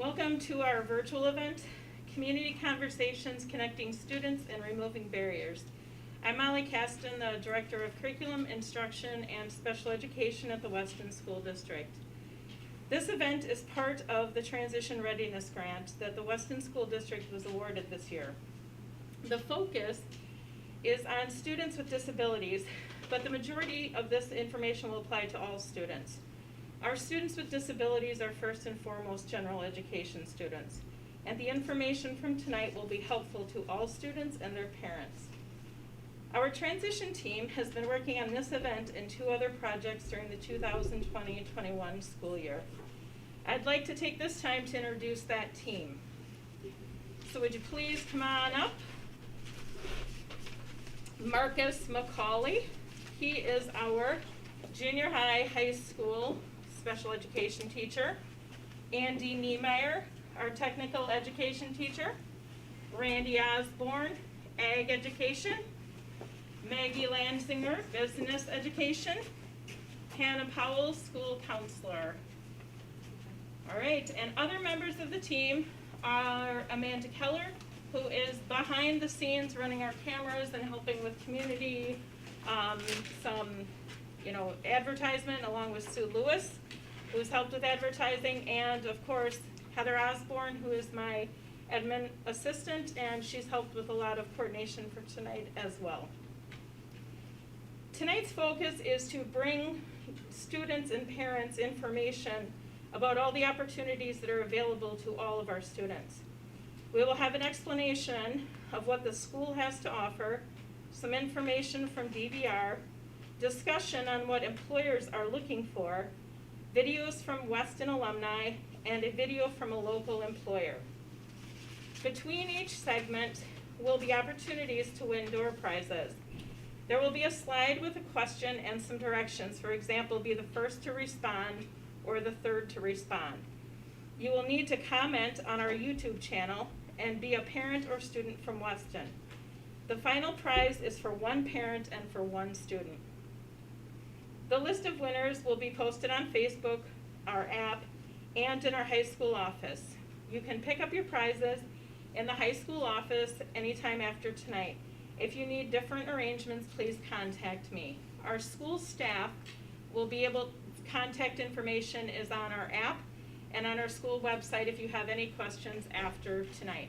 Welcome to our virtual event, Community Conversations Connecting Students and Removing Barriers. I'm Molly Kasten, the Director of Curriculum, Instruction, and Special Education at the Weston School District. This event is part of the Transition Readiness Grant that the Weston School District was awarded this year. The focus is on students with disabilities, but the majority of this information will apply to all students. Our students with disabilities are first and foremost general education students, and the information from tonight will be helpful to all students and their parents. Our transition team has been working on this event and two other projects during the 2020-21 school year. I'd like to take this time to introduce that team. So would you please come on up? Marcus McCauley, he is our junior high school special education teacher. Andy Niemeyer, our technical education teacher. Randi Osborne, ag education. Maggie Landsinger, business education. Hannah Powell, school counselor. All right, and other members of the team are Amanda Keller, who is behind the scenes running our cameras and helping with community, advertisement, along with Sue Lewis, who's helped with advertising, and of course Heather Osborne, who is my admin assistant, and she's helped with a lot of coordination for tonight as well. Tonight's focus is to bring students and parents information about all the opportunities that are available to all of our students. We will have an explanation of what the school has to offer, some information from DVR, discussion on what employers are looking for, videos from Weston alumni, and a video from a local employer. Between each segment will be opportunities to win door prizes. There will be a slide with a question and some directions. For example, be the first to respond or the third to respond. You will need to comment on our YouTube channel and be a parent or student from Weston. The final prize is for one parent and for one student. The list of winners will be posted on Facebook, our app, and in our high school office. You can pick up your prizes in the high school office anytime after tonight. If you need different arrangements, please contact me. Our school staff will be able, contact information is on our app and on our school website if you have any questions after tonight.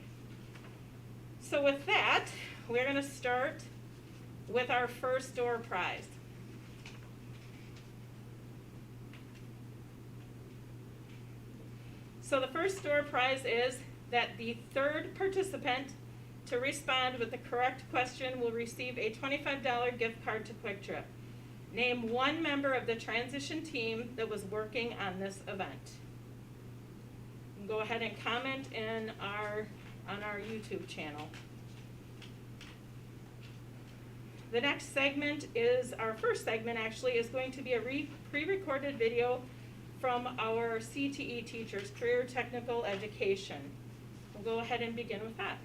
So with that, we're going to start with our first door prize. So the first door prize is that the third participant to respond with the correct question will receive a $25 gift card to Quick Trip. Name one member of the transition team that was working on this event. You can go ahead and comment on our YouTube channel. The next segment is, our first segment actually, is going to be a pre-recorded video from our CTE teachers, Career Technical Education. We'll go ahead and begin with that.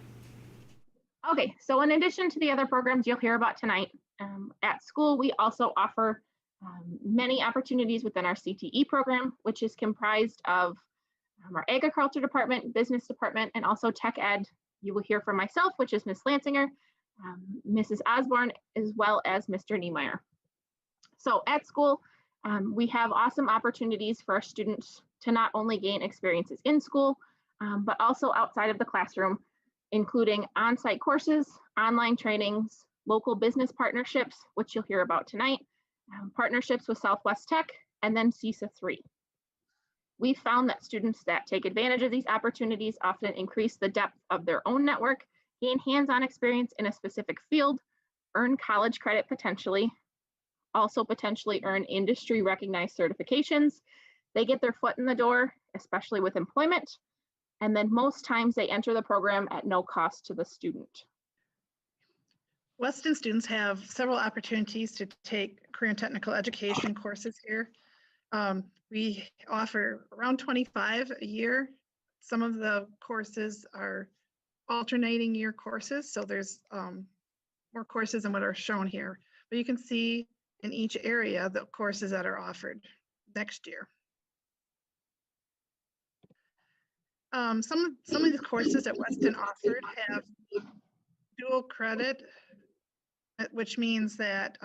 Okay, so in addition to the other programs you'll hear about tonight, at school we also offer many opportunities within our CTE program, which is comprised of our agriculture department, business department, and also tech ed. You will hear from myself, which is Ms. Landsinger, Mrs. Osborne, as well as Mr. Niemeyer. So at school, we have awesome opportunities for our students to not only gain experiences in school, but also outside of the classroom, including on-site courses, online trainings, local business partnerships, which you'll hear about tonight, partnerships with Southwest Tech, and then CISA 3. We've found that students that take advantage of these opportunities often increase the depth of their own network, gain hands-on experience in a specific field, earn college credit potentially, also potentially earn industry recognized certifications. They get their foot in the door, especially with employment, and then most times they enter the program at no cost to the student. Weston students have several opportunities to take career and technical education courses here. We offer around 25 a year. Some of the courses are alternating year courses, so there's more courses than what are shown here. But you can see in each area the courses that are offered next year. Some of the courses that Weston offered have dual credit, which means that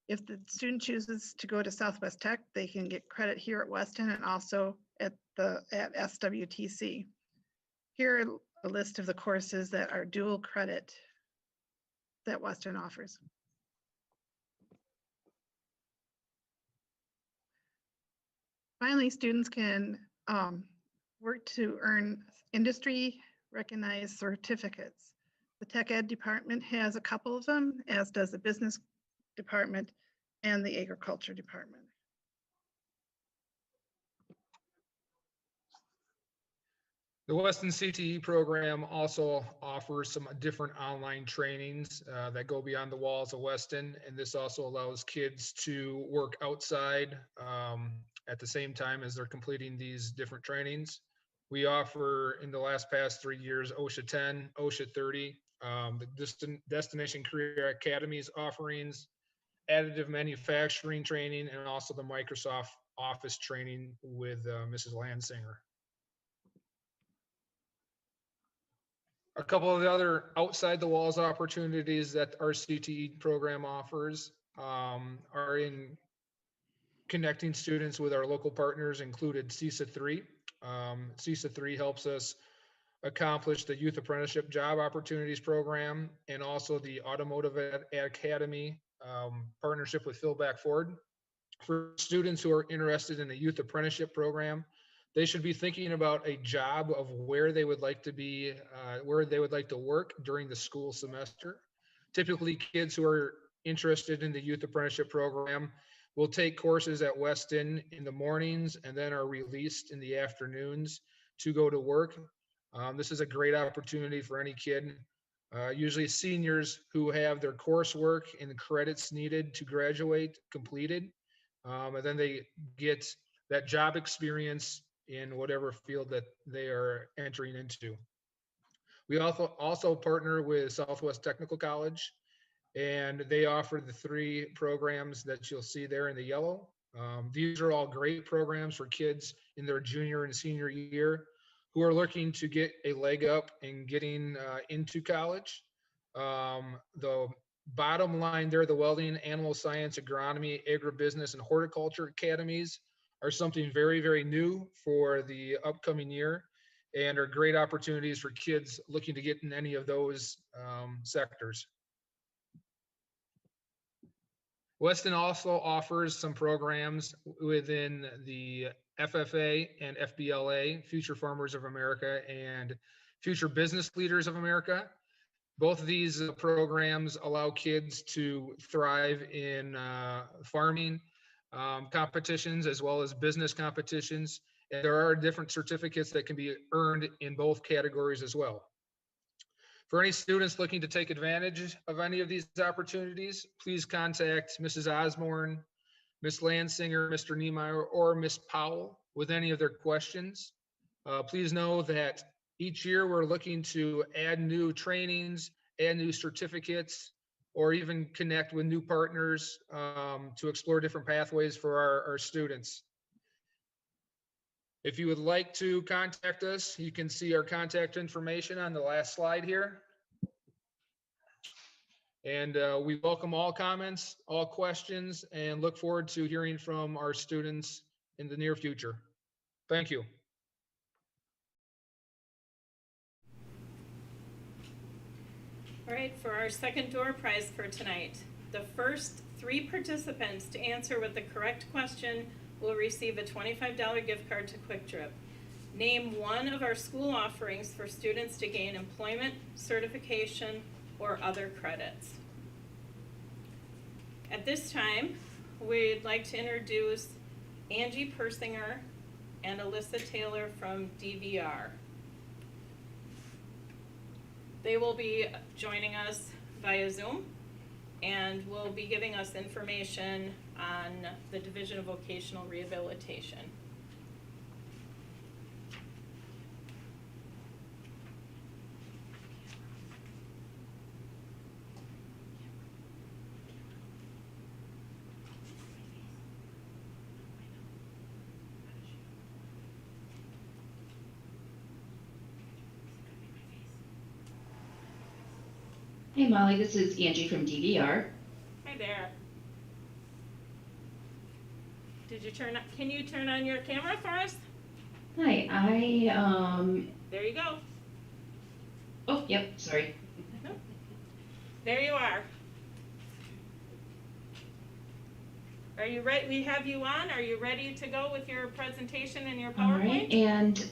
if the student chooses to go to Southwest Tech, they can get credit here at Weston and also at SWTC. Here are a list of the courses that are dual credit that Weston offers. Finally, students can work to earn industry recognized certificates. The Tech Ed department has a couple of them, as does the business department and the agriculture department. The Weston CTE program also offers some different online trainings that go beyond the walls of Weston, and this also allows kids to work outside at the same time as they're completing these different trainings. We offer, in the past 3 years, OSHA 10, OSHA 30, the Destination Career Academies offerings, additive manufacturing training, and also the Microsoft Office training with Mrs. Landsinger. A couple of the other outside the walls opportunities that our CTE program offers are in connecting students with our local partners, included CISA 3. CISA 3 helps us accomplish the Youth Apprenticeship Job Opportunities Program and also the Automotive Academy partnership with Philback Ford. For students who are interested in the Youth Apprenticeship Program, they should be thinking about a job of where they would like to be, where they would like to work during the school semester. Typically, kids who are interested in the Youth Apprenticeship Program will take courses at Weston in the mornings and then are released in the afternoons to go to work. This is a great opportunity for any kid, usually seniors who have their coursework and the credits needed to graduate completed. And then they get that job experience in whatever field that they are entering into. We also partner with Southwest Technical College, and they offer the 3 programs that you'll see there in the yellow. These are all great programs for kids in their junior and senior year who are looking to get a leg up in getting into college. The bottom line there, the welding, animal science, agronomy, agribusiness, and horticulture academies are something very, very new for the upcoming year and are great opportunities for kids looking to get in any of those sectors. Weston also offers some programs within the FFA and FBLA, Future Farmers of America and Future Business Leaders of America. Both of these programs allow kids to thrive in farming competitions as well as business competitions. And there are different certificates that can be earned in both categories as well. For any students looking to take advantage of any of these opportunities, please contact Mrs. Osborne, Ms. Landsinger, Mr. Niemeyer, or Ms. Powell with any of their questions. Please know that each year we're looking to add new trainings, add new certificates, or even connect with new partners to explore different pathways for our students. If you would like to contact us, you can see our contact information on the last slide here. And we welcome all comments, all questions, and look forward to hearing from our students in the near future. Thank you. All right, for our second door prize for tonight, the first 3 participants to answer with the correct question will receive a $25 gift card to Quick Trip. Name one of our school offerings for students to gain employment, certification, or other credits. At this time, we'd like to introduce Angie Persinger and Alyssa Taylor from DVR. They will be joining us via Zoom and will be giving us information on the Division of Vocational Rehabilitation. Hey Molly, this is Angie from DVR. Hi there. Can you turn on your camera for us? Hi, There you go. oh, yep, sorry. There you are. Are you ready? We have you on. Are you ready to go with your presentation and your All right, PowerPoint? and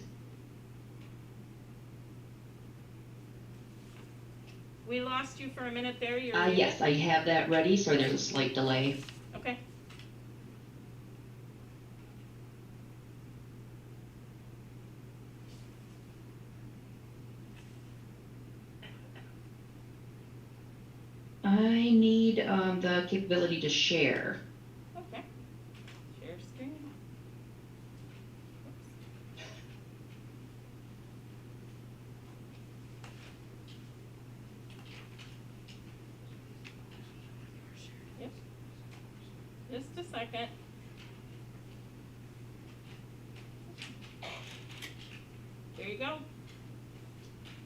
We lost you for a minute there. You're ready? yes, I have that ready. Sorry, there's a slight delay. Okay. I need the capability to share. Okay. Share screen. Yep. Just a second. There you go.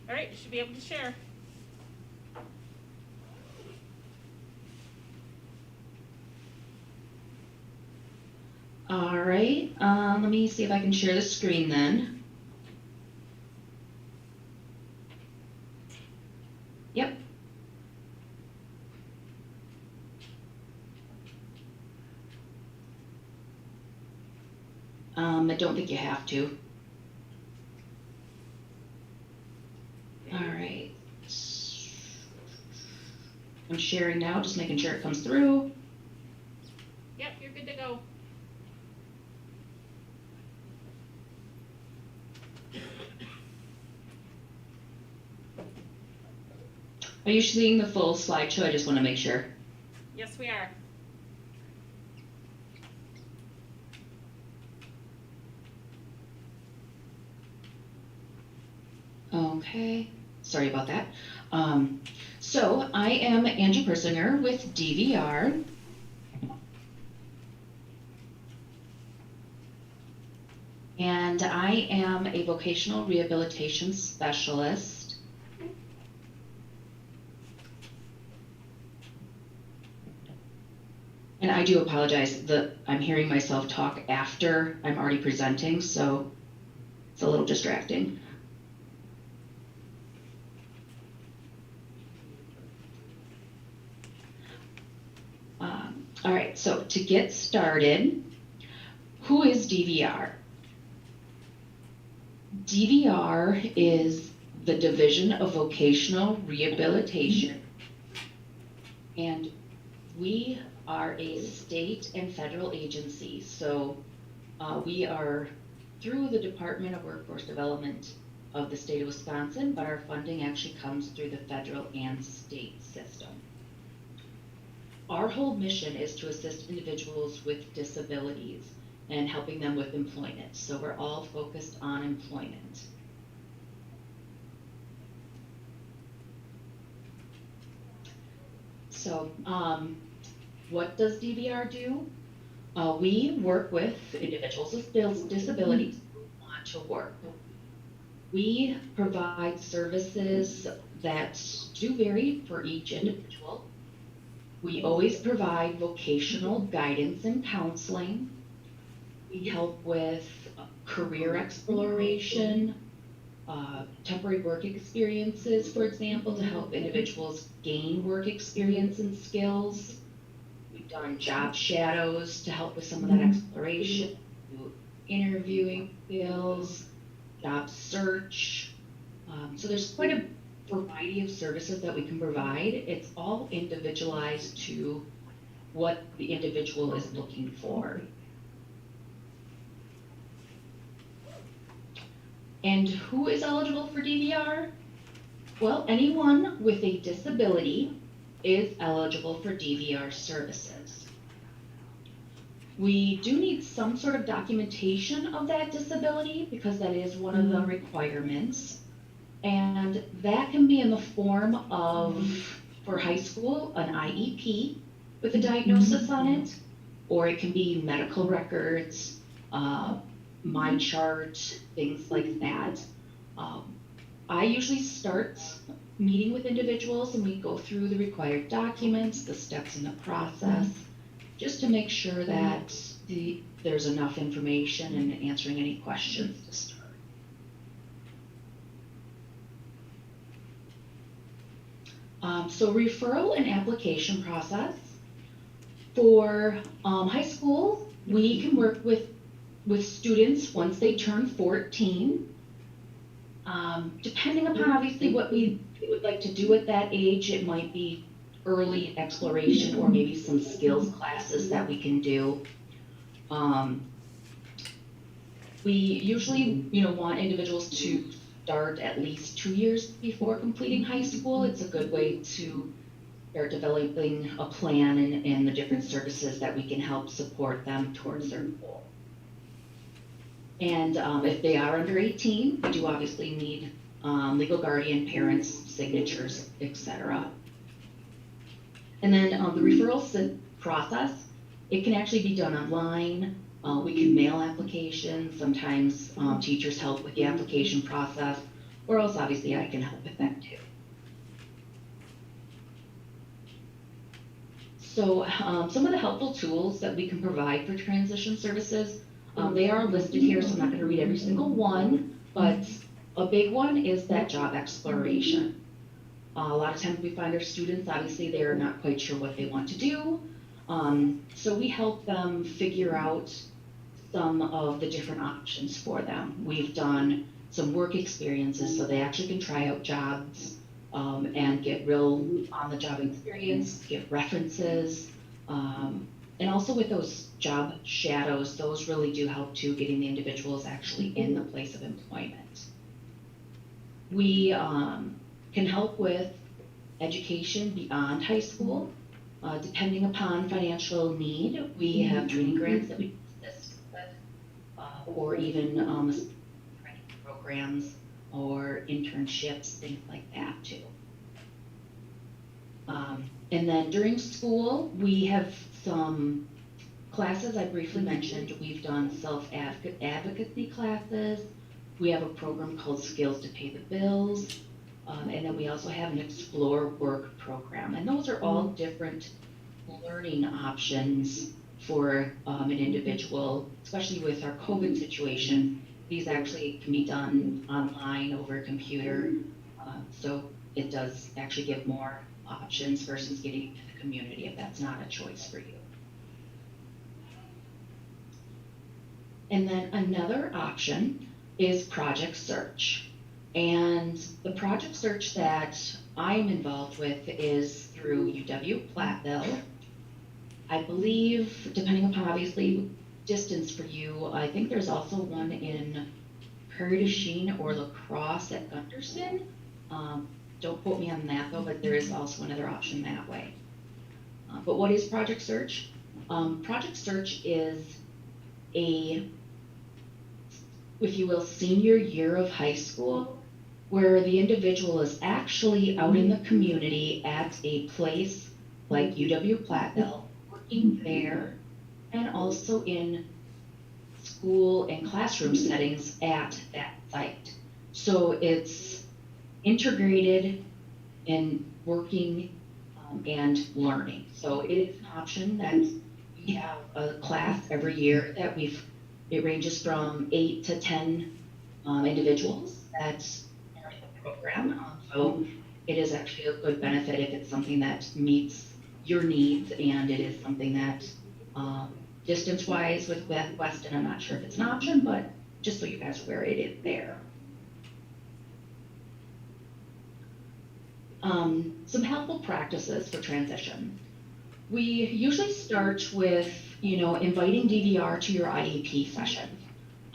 All right, you should be able to share. All right, let me see if I can share the screen then. Yep. I don't think you have to. All right. I'm sharing now, just making sure it comes through. Yep, you're good to go. Are you seeing the full slideshow? I just want to make sure. Yes, we are. Okay, sorry about that. So I am Angie Persinger with DVR. And I am a vocational rehabilitation specialist. And I do apologize that I'm hearing myself talk after I'm already presenting, so it's a little distracting. All right, so to get started, who is DVR? DVR is the Division of Vocational Rehabilitation, and we are a state and federal agency. So we are through the Department of Workforce Development of the state of Wisconsin, but our funding actually comes through the federal and state system. Our whole mission is to assist individuals with disabilities and helping them with employment. So we're all focused on employment. So what does DVR do? We work with individuals with disabilities who want to work. We provide services that do vary for each individual. We always provide vocational guidance and counseling. We help with career exploration, temporary work experiences, for example, to help individuals gain work experience and skills. We've done job shadows to help with some of that exploration, interviewing skills, job search. So there's quite a variety of services that we can provide. It's all individualized to what the individual is looking for. And who is eligible for DVR? Well, anyone with a disability is eligible for DVR services. We do need some sort of documentation of that disability because that is one of the requirements. And that can be in the form of, for high school, an IEP with a diagnosis on it, or it can be medical records, mind chart, things like that. I usually start meeting with individuals and we go through the required documents, the steps in the process, just to make sure that there's enough information and answering any questions to start. So referral and application process. For high school, we can work with students once they turn 14. Depending upon obviously what we would like to do at that age, it might be early exploration or maybe some skills classes that we can do. We usually, want individuals to start at least 2 years before completing high school. It's a good way to start developing a plan and the different services that we can help support them towards their goal. And if they are under 18, we do obviously need legal guardian, parents, signatures, etc. And then the referral process, it can actually be done online. We can mail applications. Sometimes teachers help with the application process, or else obviously I can help with that too. So some of the helpful tools that we can provide for transition services, they are listed here, so I'm not going to read every single one, but a big one is that job exploration. A lot of times we find our students, obviously they're not quite sure what they want to do, so we help them figure out some of the different options for them. We've done some work experiences so they actually can try out jobs and get real on-the-job experience, get references, and also with those job shadows, those really do help too, getting the individuals actually in the place of employment. We can help with education beyond high school. Depending upon financial need, we have training grants that we assist with, or even training programs or internships, things like that too. And then during school, we have some classes I briefly mentioned. We've done self-advocacy classes. We have a program called Skills to Pay the Bills. And then we also have an Explore Work program. And those are all different learning options for an individual, especially with our COVID situation. These actually can be done online over a computer. So it does actually give more options versus getting into the community if that's not a choice for you. And then another option is project search. And the project search that I'm involved with is through UW-Platteville. I believe, depending upon obviously distance for you, I think there's also one in Prairie du Chien or La Crosse at Gunderson. Don't quote me on that though, but there is also another option that way. But what is Project Search? Project Search is a, if you will, senior year of high school where the individual is actually out in the community at a place like UW-Platteville, working there, and also in school and classroom settings at that site. So it's integrated in working and learning. So it is an option that we have a class every year that it ranges from 8 to 10 individuals that's part of the program. So it is actually a good benefit if it's something that meets your needs, and it is something that distance-wise with Weston, I'm not sure if it's an option, but just so you guys are aware, it is there. Some helpful practices for transition. We usually start with, inviting DVR to your IEP session.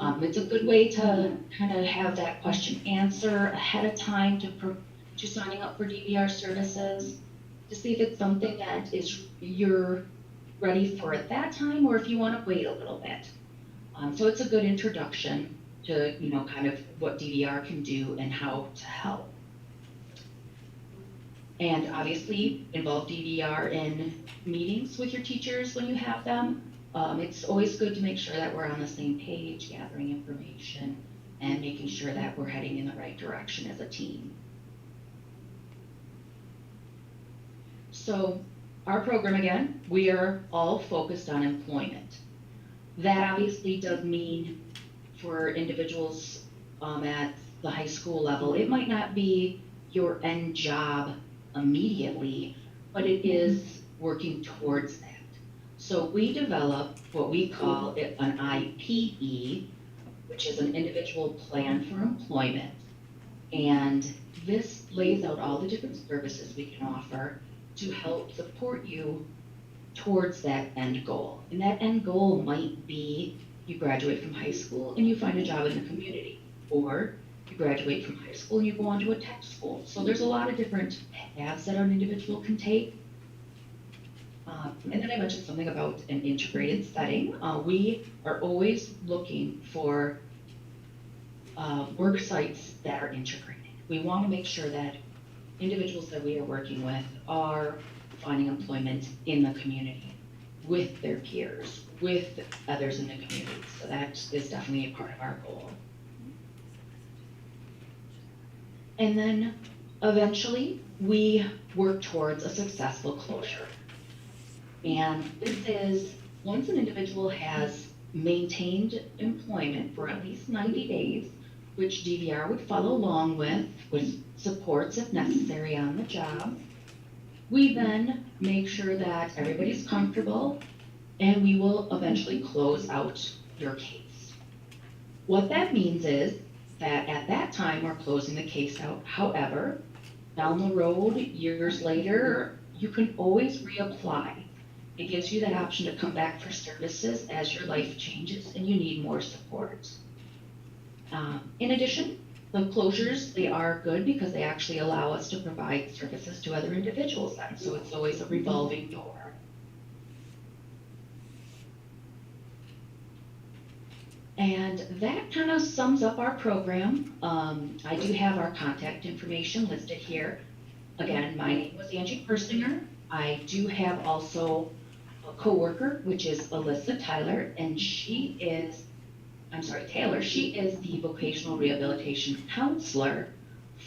It's a good way to kind of have that question answer ahead of time to signing up for DVR services, to see if it's something that you're ready for at that time, or if you want to wait a little bit. So it's a good introduction to, kind of what DVR can do and how to help. And obviously involve DVR in meetings with your teachers when you have them. It's always good to make sure that we're on the same page, gathering information, and making sure that we're heading in the right direction as a team. So our program, again, we are all focused on employment. That obviously does mean for individuals at the high school level, it might not be your end job immediately, but it is working towards that. So we develop what we call an IPE, which is an individual plan for employment. And this lays out all the different services we can offer to help support you towards that end goal. And that end goal might be you graduate from high school and you find a job in the community, or you graduate from high school and you go on to a tech school. So there's a lot of different paths that an individual can take. And then I mentioned something about an integrated setting. We are always looking for work sites that are integrated. We want to make sure that individuals that we are working with are finding employment in the community with their peers, with others in the community. So that is definitely a part of our goal. And then eventually we work towards a successful closure. And this is once an individual has maintained employment for at least 90 days, which DVR would follow along with supports if necessary on the job. We then make sure that everybody's comfortable, and we will eventually close out your case. What that means is that at that time, we're closing the case out. However, down the road, years later, you can always reapply. It gives you that option to come back for services as your life changes and you need more support. In addition, the closures, they are good because they actually allow us to provide services to other individuals then, so it's always a revolving door. And that kind of sums up our program. I do have our contact information listed here. Again, my name was Angie Persinger. I do have also a coworker, which is Alyssa Taylor, and Taylor, she is the vocational rehabilitation counselor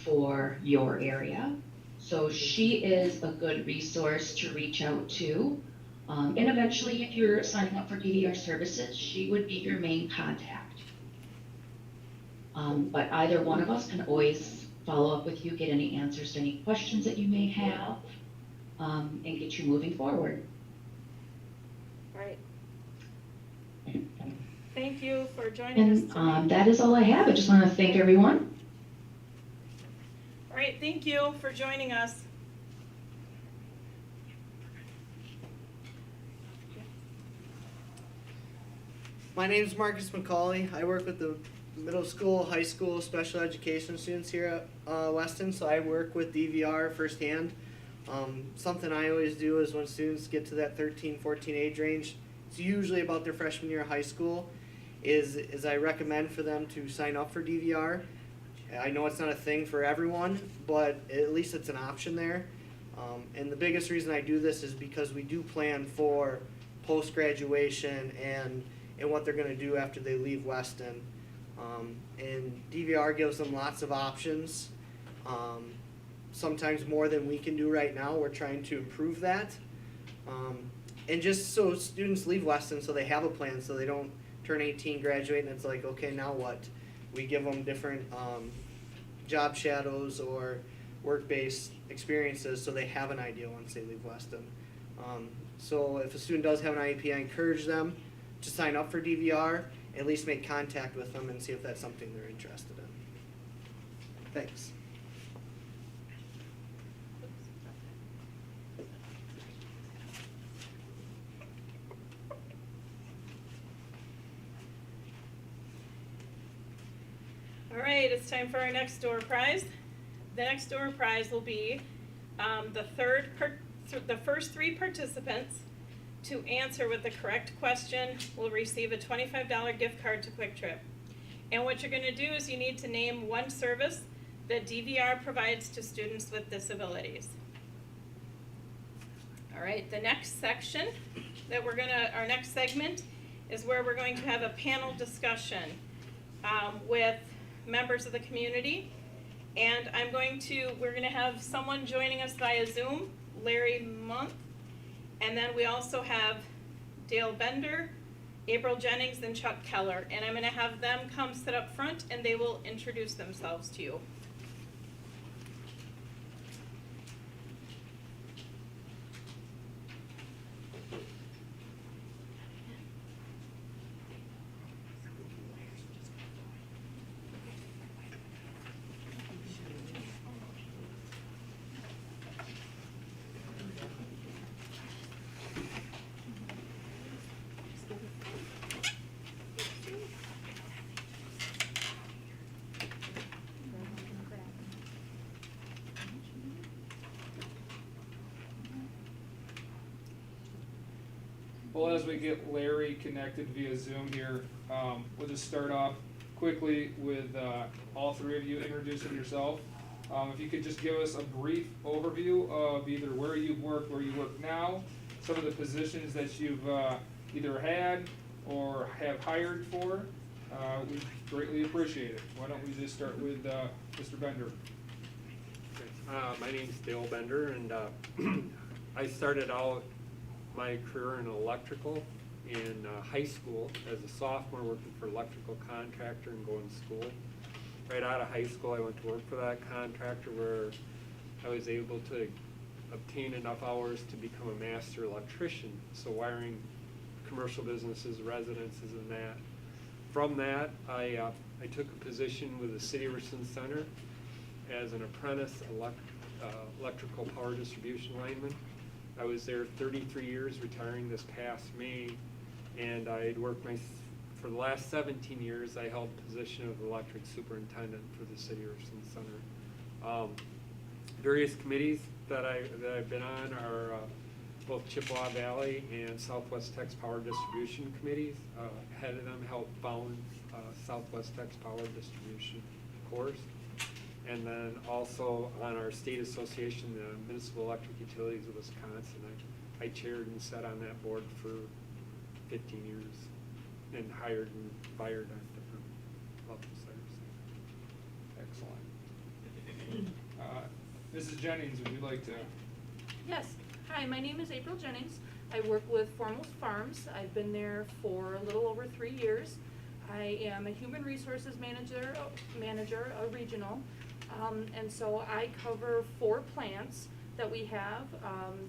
for your area. So she is a good resource to reach out to. And eventually, if you're signing up for DVR services, she would be your main contact. But either one of us can always follow up with you, get any answers to any questions that you may have, and get you moving forward. All right. Thank you for joining us And tonight. that is all I have. I just want to thank everyone. All right, thank you for joining us. My name is Marcus McCauley. I work with the middle school, high school, special education students here at Weston, so I work with DVR firsthand. Something I always do is when students get to that 13, 14 age range, it's usually about their freshman year of high school, is I recommend for them to sign up for DVR. I know it's not a thing for everyone, but at least it's an option there. And the biggest reason I do this is because we do plan for post-graduation and what they're going to do after they leave Weston. And DVR gives them lots of options, sometimes more than we can do right now. We're trying to improve that. And just so students leave Weston so they have a plan, so they don't turn 18, graduate, and it's like, okay, now what? We give them different job shadows or work-based experiences so they have an idea once they leave Weston. So if a student does have an IEP, I encourage them to sign up for DVR, at least make contact with them and see if that's something they're interested in. Thanks. All right, it's time for our next door prize. The next door prize will be the first three participants to answer with the correct question will receive a $25 gift card to Quick Trip. And what you're going to do is you need to name one service that DVR provides to students with disabilities. All right, the next section that our next segment is where we're going to have a panel discussion with members of the community. And we're going to have someone joining us via Zoom, Larry Month. And then we also have Dale Bender, April Jennings, and Chuck Keller. And I'm going to have them come sit up front and they will introduce themselves to you. Well, as we get Larry connected via Zoom here, we'll just start off quickly with all three of you introducing yourself. If you could just give us a brief overview of either where you've worked, where you work now, some of the positions that you've either had or have hired for, we greatly appreciate it. Why don't we just start with Mr. Bender? My name's Dale Bender, and I started out my career in electrical in high school as a sophomore, working for electrical contractor and going to school. Right out of high school, I went to work for that contractor where I was able to obtain enough hours to become a master electrician, so wiring commercial businesses, residences, and that. From that, I took a position with the City of Richland Center as an apprentice electrical power distribution lineman. I was there 33 years, retiring this past May, and I had worked for the last 17 years. I held the position of electric superintendent for the City of Richland Center. Various committees that I've been on are both Chippewa Valley and Southwest Tex Power Distribution Committees. Head of them helped found Southwest Tex Power Distribution course. And then also on our state association, the Municipal Electric Utilities of Wisconsin. I chaired and sat on that board for 15 years and hired and fired on different levels there. Excellent. Mrs. Jennings, would you like to? Yes. Hi, my name is April Jennings. I work with Foremost Farms. I've been there for a little over 3 years. I am a human resources manager, a regional. And so I cover 4 plants that we have,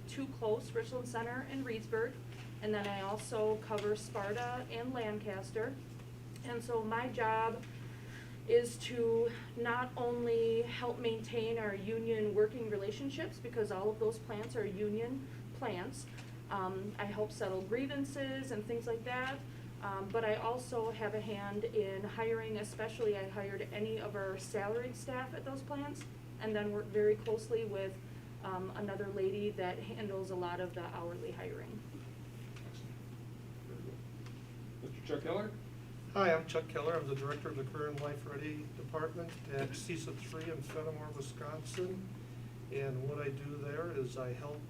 2 close, Richland Center and Reedsburg. And then I also cover Sparta and Lancaster. And so my job is to not only help maintain our union working relationships, because all of those plants are union plants. I help settle grievances and things like that. But I also have a hand in hiring, especially I hired any of our salaried staff at those plants, and then work very closely with another lady that handles a lot of the hourly hiring. Mr. Chuck Keller? Hi, I'm Chuck Keller. I'm the director of the Career and Life Ready Department at CISA 3 in Fenimore, Wisconsin. And what I do there is I help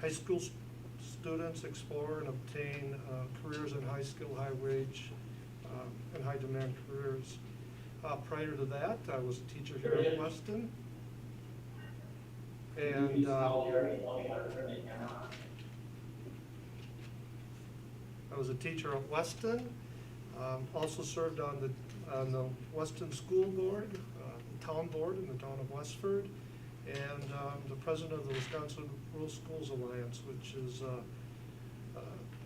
high school students explore and obtain careers in high skill, high wage, and high demand careers. Prior to that, I was a teacher here at Weston. And I was a teacher at Weston. Also served on the Weston School Board, the town board in the town of Westford, and the president of the Wisconsin Rural Schools Alliance, which is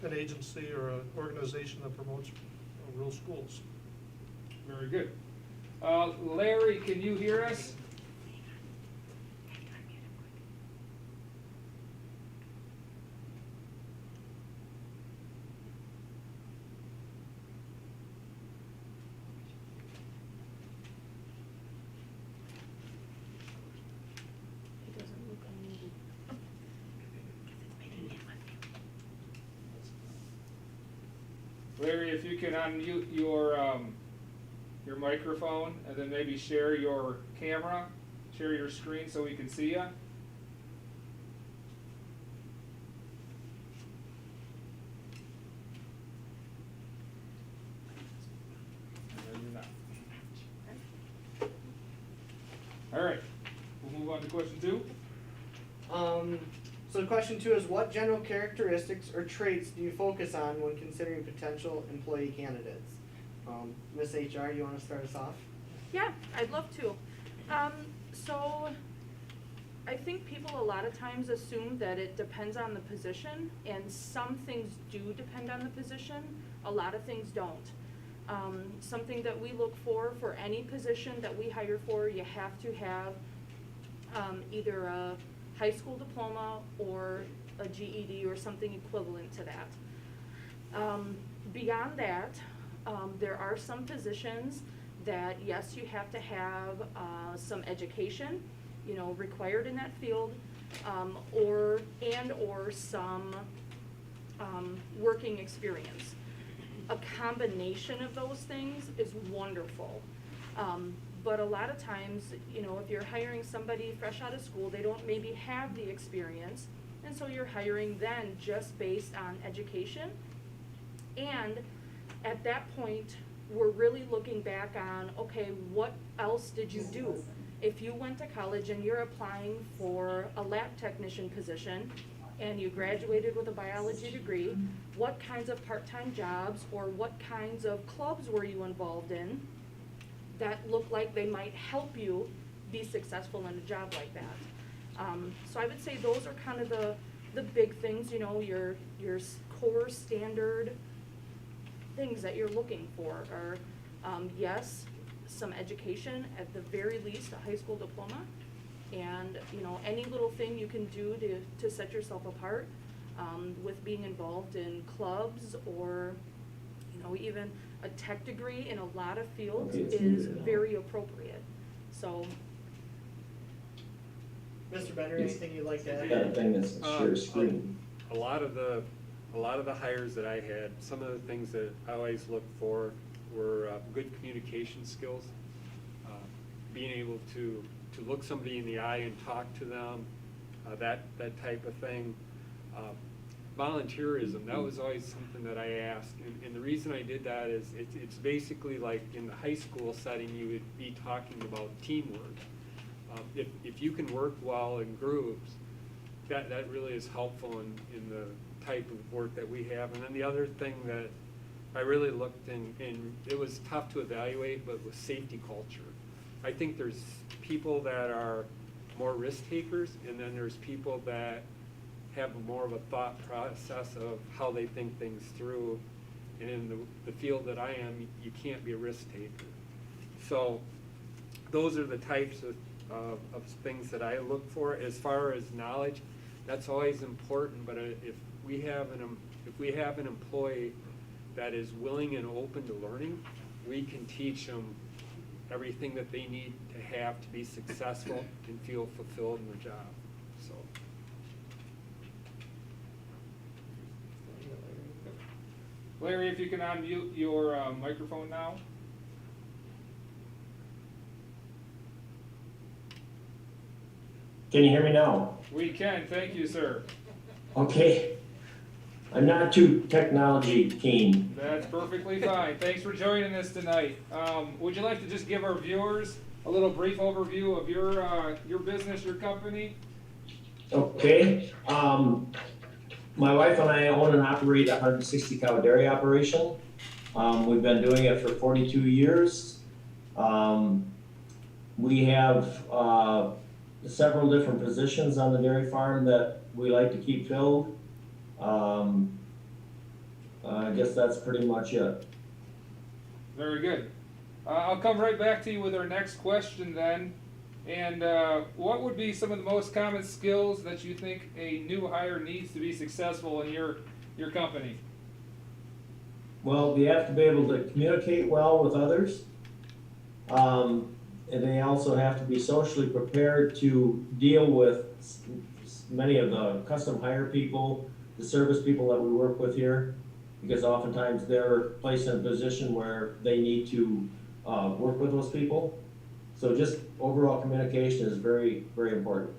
an agency or an organization that promotes rural schools. Very good. Larry, can you hear us? Larry, if you can unmute your microphone and then maybe share your camera, share your screen so we can see you. All right, we'll move on to question 2. So question 2 is, what general characteristics or traits do you focus on when considering potential employee candidates? Miss HR, you want to start us off? Yeah, I'd love to. So I think people a lot of times assume that it depends on the position, and some things do depend on the position, a lot of things don't. Something that we look for any position that we hire for, you have to have either a high school diploma or a GED or something equivalent to that. Beyond that, there are some positions that, yes, you have to have some education, you know, required in that field, or some working experience. A combination of those things is wonderful. But a lot of times, you know, if you're hiring somebody fresh out of school, they don't maybe have the experience, and so you're hiring then just based on education. And at that point, we're really looking back on, okay, what else did you do? If you went to college and you're applying for a lab technician position and you graduated with a biology degree, what kinds of part-time jobs or what kinds of clubs were you involved in that look like they might help you be successful in a job like that? So I would say those are kind of the big things, you know, your core standard things that you're looking for are, yes, some education, at the very least, a high school diploma, and, you know, any little thing you can do to set yourself apart, with being involved in clubs or, you know, even a tech degree in a lot of fields is very appropriate. So. Mr. Bender, anything you'd like to add? That thing that's share screen. A lot of the hires that I had, some of the things that I always looked for were good communication skills, being able to look somebody in the eye and talk to them, that type of thing. Volunteerism, that was always something that I asked, and the reason I did that is it's basically like in the high school setting, you would be talking about teamwork. If you can work well in groups, that really is helpful in the type of work that we have. And then the other thing that I really looked in, and it was tough to evaluate, but was safety culture. I think there's people that are more risk takers, and then there's people that have more of a thought process of how they think things through. And in the field that I am, you can't be a risk taker. So those are the types of things that I look for. As far as knowledge, that's always important, but if we have an employee that is willing and open to learning, we can teach them everything that they need to have to be successful and feel fulfilled in their job. So. Larry, if you can unmute your microphone now. Can you hear me now? We can, thank you, sir. Okay. I'm not too technology keen. That's perfectly fine. Thanks for joining us tonight. Would you like to just give our viewers a little brief overview of your business, your company? Okay. My wife and I own and operate a 160 cow dairy operation. We've been doing it for 42 years. We have several different positions on the dairy farm that we like to keep filled. I guess that's pretty much it. Very good. I'll come right back to you with our next question then. And what would be some of the most common skills that you think a new hire needs to be successful in your company? Well, you have to be able to communicate well with others. And they also have to be socially prepared to deal with many of the custom hire people, the service people that we work with here, because oftentimes they're placed in a position where they need to work with those people. So just overall communication is very, very important.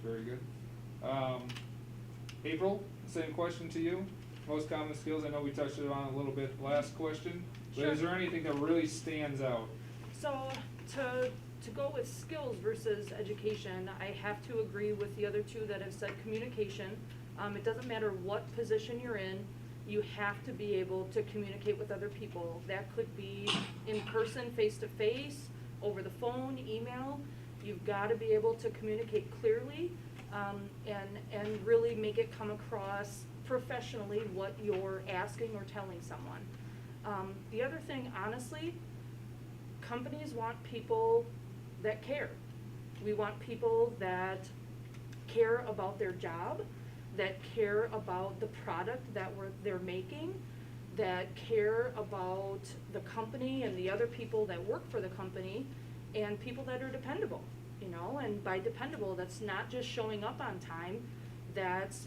Very good. April, same question to you. Most common skills, I know we touched it on a little bit last question, but Sure. Is there anything that really stands out? So to to go with skills versus education, I have to agree with the other two that have said communication. It doesn't matter what position you're in, you have to be able to communicate with other people. That could be in person, face-to-face, over the phone, email. You've got to be able to communicate clearly and really make it come across professionally what you're asking or telling someone. The other thing, honestly, companies want people that care. We want people that care about their job, that care about the product that they're making, that care about the company and the other people that work for the company, and people that are dependable, you know. And by dependable, that's not just showing up on time, that's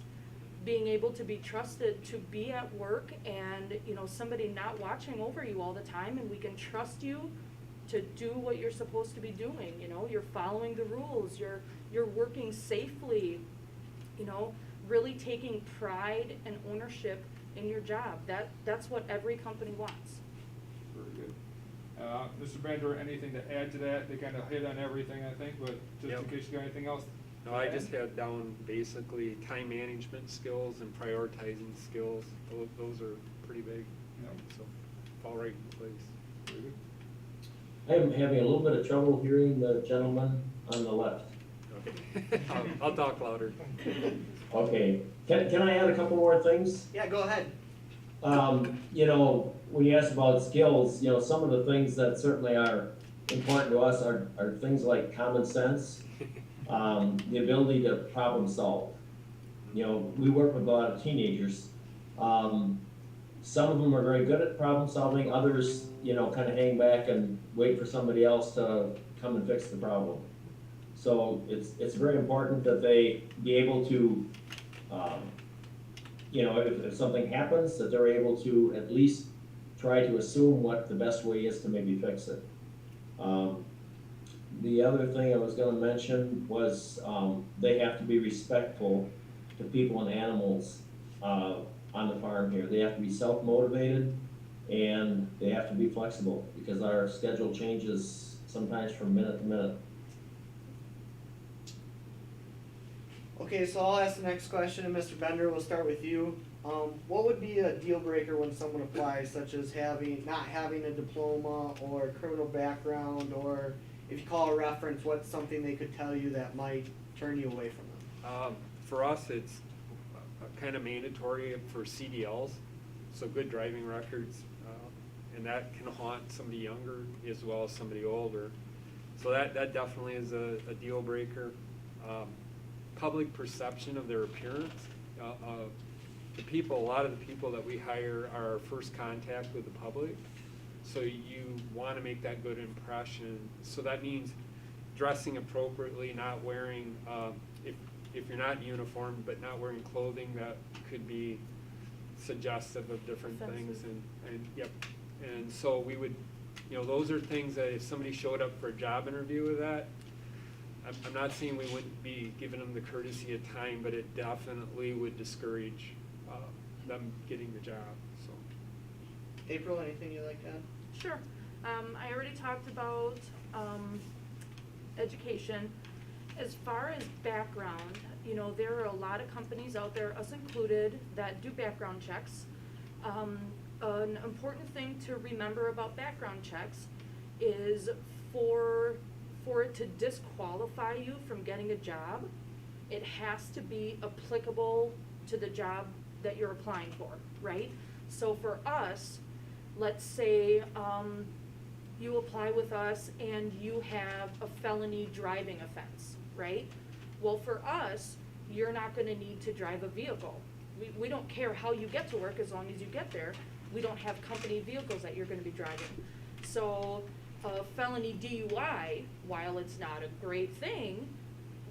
being able to be trusted to be at work and, you know, somebody not watching over you all the time, and we can trust you to do what you're supposed to be doing. You know, you're following the rules, you're working safely, you know, really taking pride and ownership in your job. That's what every company wants. Very good. Mr. Bender, anything to add to that? They kind of hit on everything, I think, but just Yep. in case you got anything else. No, I just had down basically time management skills and prioritizing skills. Those are pretty big, Yeah. so fall right in place. Very good. I'm having a little bit of trouble hearing the gentleman on the left. Okay. I'll talk louder. Okay, can I add a couple more things? Yeah, go ahead. You know, when you ask about skills, you know, some of the things that certainly are important to us are things like common sense, the ability to problem solve. You know, we work with a lot of teenagers. Some of them are very good at problem solving, others, you know, kind of hang back and wait for somebody else to come and fix the problem. So it's very important that they be able to, you know, if something happens, that they're able to at least try to assume what the best way is to maybe fix it. The other thing I was gonna mention was, they have to be respectful to people and animals, on the farm here. They have to be self-motivated and they have to be flexible because our schedule changes sometimes from minute to minute. Okay, so I'll ask the next question, and Mr. Bender, we'll start with you. What would be a deal breaker when someone applies, such as not having a diploma or criminal background, or if you call a reference, what's something they could tell you that might turn you away from them? For us, it's kind of mandatory for CDLs, so good driving records, and that can haunt somebody younger as well as somebody older. So that definitely is a deal breaker. Public perception of their appearance. A lot of the people that we hire are our first contact with the public, so you want to make that good impression. So that means dressing appropriately, not wearing, if you're not uniformed, but not wearing clothing that could be suggestive of different things. And yep. And so we would, you know, those are things that if somebody showed up for a job interview with that, I'm not saying we wouldn't be giving them the courtesy of time, but it definitely would discourage them getting the job, so. April, anything you'd like to add? Sure. I already talked about education. As far as background, you know, there are a lot of companies out there, us included, that do background checks. An important thing to remember about background checks is for it to disqualify you from getting a job, it has to be applicable to the job that you're applying for, right? So for us, let's say you apply with us and you have a felony driving offense, right? Well, for us, you're not gonna need to drive a vehicle. We don't care how you get to work as long as you get there. We don't have company vehicles that you're gonna be driving. So a felony DUI, while it's not a great thing,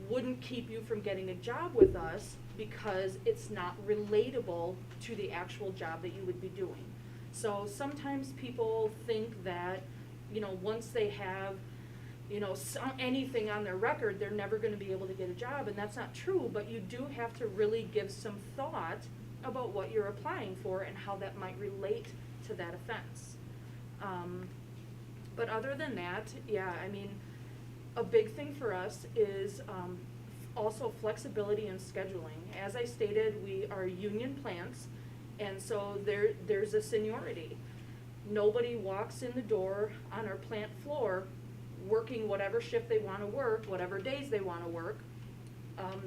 wouldn't keep you from getting a job with us because it's not relatable to the actual job that you would be doing. So sometimes people think that, you know, once they have, you know, anything on their record, they're never going to be able to get a job, and that's not true, but you do have to really give some thought about what you're applying for and how that might relate to that offense. But other than that, yeah, I mean, a big thing for us is also flexibility in scheduling. As I stated, we are union plants, and so there's a seniority. Nobody walks in the door on our plant floor working whatever shift they want to work, whatever days they want to work.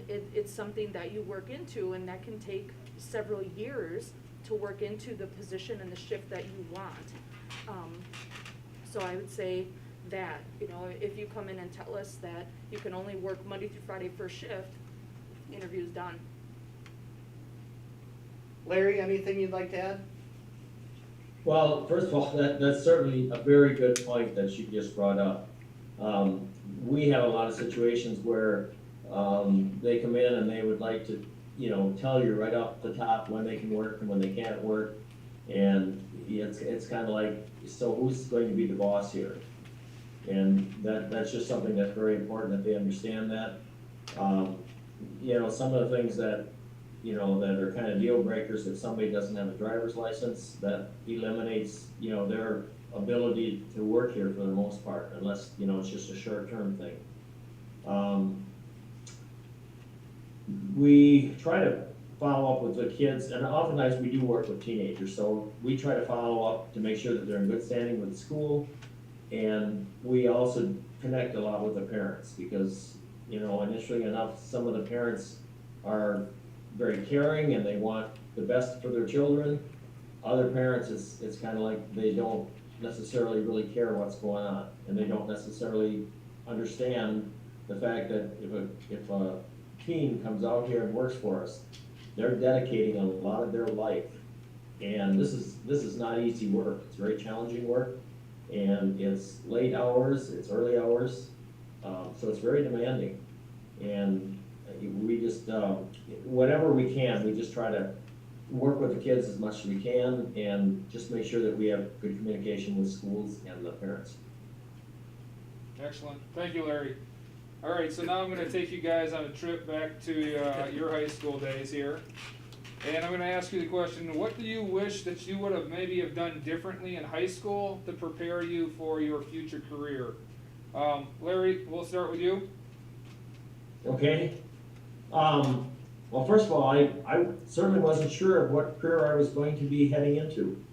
It's something that you work into, and that can take several years to work into the position and the shift that you want. So I would say that, you know, if you come in and tell us that you can only work Monday through Friday first shift, interview's done. Larry, anything you'd like to add? Well, first of all, that's certainly a very good point that you just brought up. We have a lot of situations where they come in and they would like to, you know, tell you right off the top when they can work and when they can't work. And it's kind of like, so who's going to be the boss here? And that's just something that's very important that they understand that. You know, some of the things that, you know, that are kind of deal breakers, if somebody doesn't have a driver's license, that eliminates, you know, their ability to work here for the most part, unless, you know, it's just a short-term thing. We try to follow up with the kids, and oftentimes we do work with teenagers, so we try to follow up to make sure that they're in good standing with the school. And we also connect a lot with the parents because, you know, initially enough, some of the parents are very caring and they want the best for their children. Other parents, it's kind of like they don't necessarily really care what's going on, and they don't necessarily understand the fact that if a teen comes out here and works for us, they're dedicating a lot of their life. And this is not easy work. It's very challenging work. And it's late hours, it's early hours, so it's very demanding. And we just, whatever we can, we just try to work with the kids as much as we can and just make sure that we have good communication with schools and the parents. Excellent. Thank you, Larry. All right, so now I'm going to take you guys on a trip back to your high school days here. And I'm going to ask you the question, what do you wish that you would have maybe have done differently in high school to prepare you for your future career? Larry, we'll start with you. Okay. Well, first of all, I certainly wasn't sure of what career I was going to be heading into.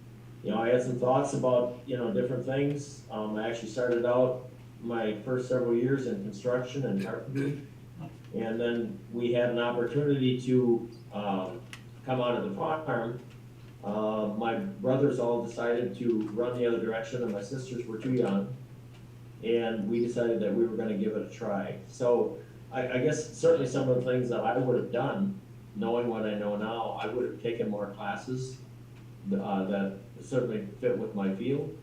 You know, I had some thoughts about, you know, different things. I actually started out my first several years in construction and carpentry. And then we had an opportunity to come out of the farm. My brothers all decided to run the other direction, and my sisters were too young. And we decided that we were going to give it a try. So I guess certainly some of the things that I would have done, knowing what I know now, I would have taken more classes that certainly fit with my field.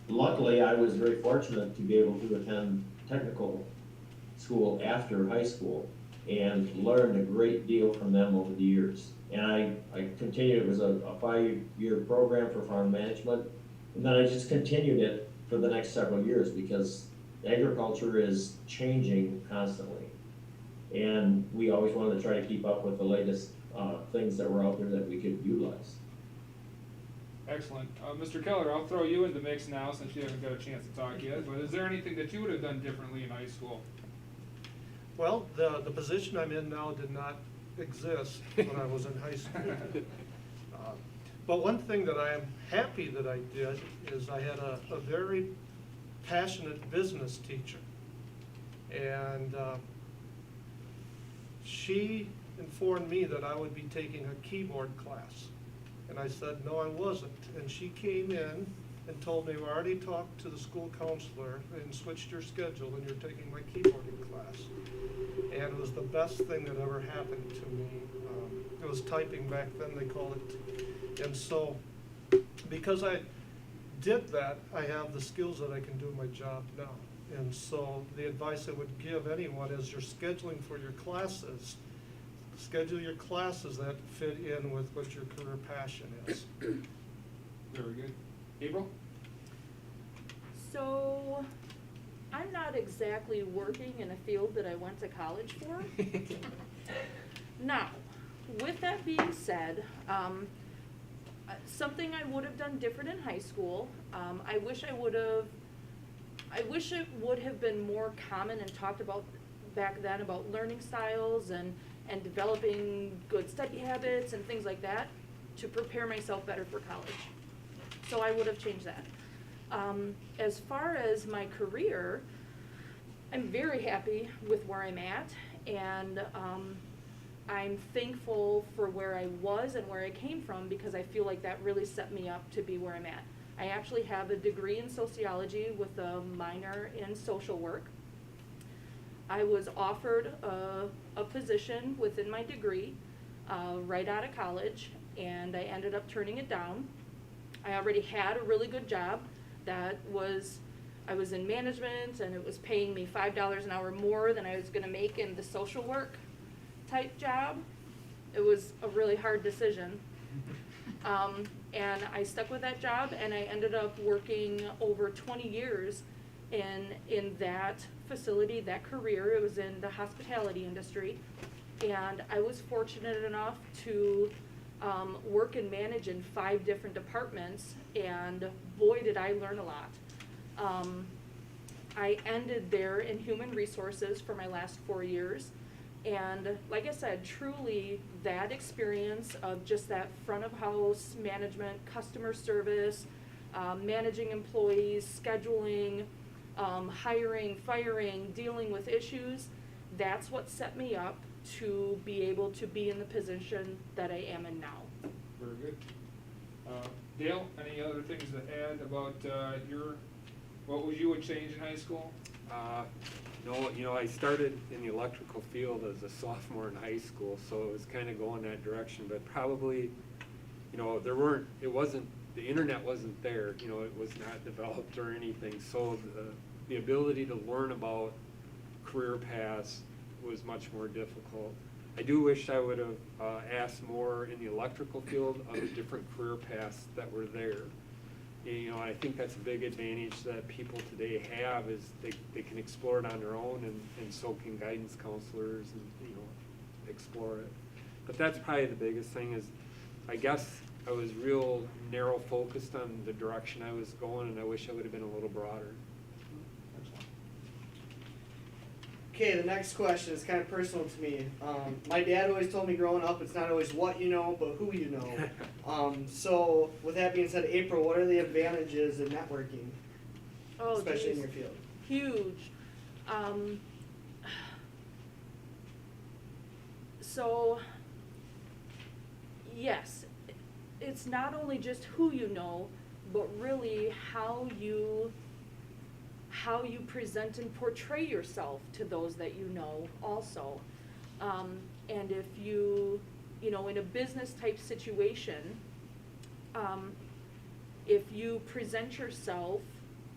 Luckily, I was very fortunate to be able to attend technical school after high school and learned a great deal from them over the years. And I continued, it was a 5-year program for farm management, and then I just continued it for the next several years because agriculture is changing constantly. And we always wanted to try to keep up with the latest things that were out there that we could utilize. Excellent. Mr. Keller, I'll throw you in the mix now since you haven't got a chance to talk yet, but is there anything that you would have done differently in high school? Well, the position I'm in now did not exist when I was in high school. But one thing that I am happy that I did is I had a very passionate business teacher. And she informed me that I would be taking a keyboard class. And I said, no, I wasn't. And she came in and told me, we already talked to the school counselor and switched your schedule and you're taking my keyboarding class. And it was the best thing that ever happened to me. It was typing back then, they call it. And so, because I did that, I have the skills that I can do my job now. And so the advice I would give anyone is you're scheduling for your classes. Schedule your classes that fit in with what your career passion is. Very good. April? So, I'm not exactly working in a field that I went to college for. Now, with that being said, something I would have done different in high school, I wish I would have I wish it would have been more common and talked about back then about learning styles and developing good study habits and things like that to prepare myself better for college. So I would have changed that. As far as my career, I'm very happy with where I'm at, and I'm thankful for where I was and where I came from, because I feel like that really set me up to be where I'm at. I actually have a degree in sociology with a minor in social work. I was offered a position within my degree right out of college, and I ended up turning it down. I already had a really good job that I was in management, and it was paying me $5 an hour more than I was gonna make in the social work type job. It was a really hard decision. And I stuck with that job, and I ended up working over 20 years in that facility, that career. It was in the hospitality industry. And I was fortunate enough to work and manage in 5 different departments, and boy, did I learn a lot. I ended there in human resources for my last 4 years. And like I said, truly that experience of just that front of house management, customer service, managing employees, scheduling, hiring, firing, dealing with issues, that's what set me up to be able to be in the position that I am in now. Very good. Dale, any other things to add about what would you would change in high school? No, I started in the electrical field as a sophomore in high school, so it was kind of going that direction, but probably, the internet wasn't there, it was not developed or anything, so the ability to learn about career paths was much more difficult. I do wish I would have asked more in the electrical field of the different career paths that were there. I think that's a big advantage that people today have, is they can explore it on their own, and so can guidance counselors, and explore it. But that's probably the biggest thing, is I guess I was real narrow focused on the direction I was going, and I wish I would have been a little broader. Okay, the next question is kind of personal to me. My dad always told me growing up, it's not always what you know, but who you know. So with that being said, April, what are the advantages of networking, especially in your field? Huge. So, yes, it's not only just who you know, but really how you present and portray yourself to those that you know also. And if you in a business type situation, if you present yourself,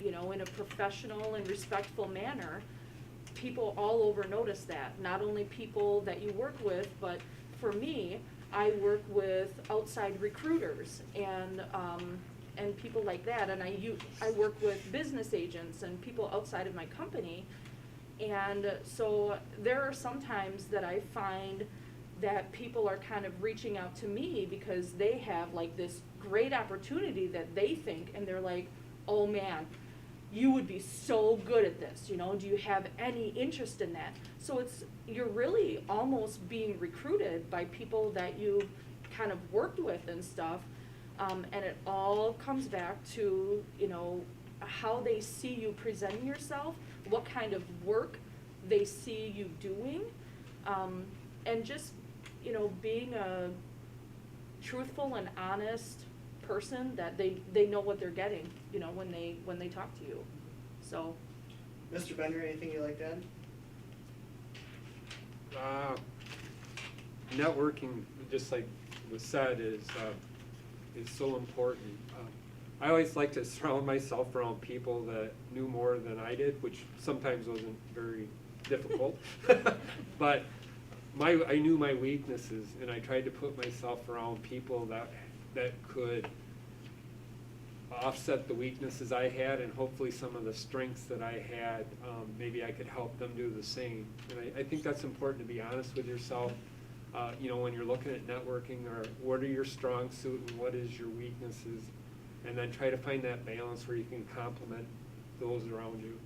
in a professional and respectful manner, people all over notice that. Not only people that you work with, but for me, I work with outside recruiters and people like that, and I work with business agents and people outside of my company, and so there are some times that I find that people are kind of reaching out to me because they have like this great opportunity that they think, and they're like, oh man, you would be so good at this, do you have any interest in that? So you're really almost being recruited by people that you kind of worked with and stuff. And it all comes back to, how they see you presenting yourself, what kind of work they see you doing, and just, being a truthful and honest person that they know what they're getting, when they talk to you. So. Mr. Bender, anything you'd like to add? Networking, just like was said, is so important. I always like to surround myself around people that knew more than I did, which sometimes wasn't very difficult. But I knew my weaknesses, and I tried to put myself around people that could offset the weaknesses I had, and hopefully some of the strengths that I had, maybe I could help them do the same. And I think that's important, to be honest with yourself. When you're looking at networking, or what are your strong suit and what is your weaknesses, and then try to find that balance where you can complement those around you.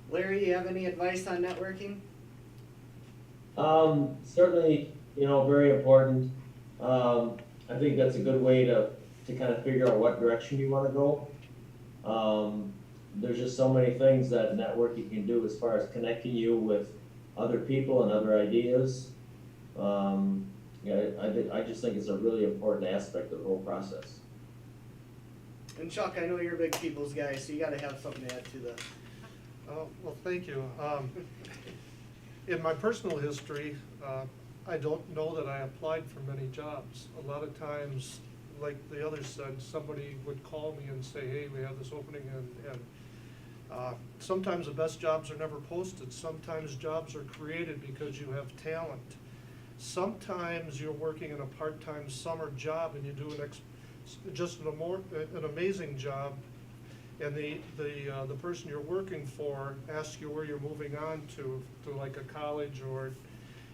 Larry, you have any advice on networking? Certainly, very important. I think that's a good way to kind of figure out what direction you want to go. There's just so many things that networking can do as far as connecting you with other people and other ideas. I just think it's a really important aspect of the whole process. And Chuck, I know you're a big people's guy, so you gotta have something to add to this. Well, thank you. In my personal history, I don't know that I applied for many jobs. A lot of times, like the others said, somebody would call me and say, hey, we have this opening, and sometimes the best jobs are never posted. Sometimes jobs are created because you have talent. Sometimes you're working in a part-time summer job and you do an amazing job, and the person you're working for asks you where you're moving on to like a college,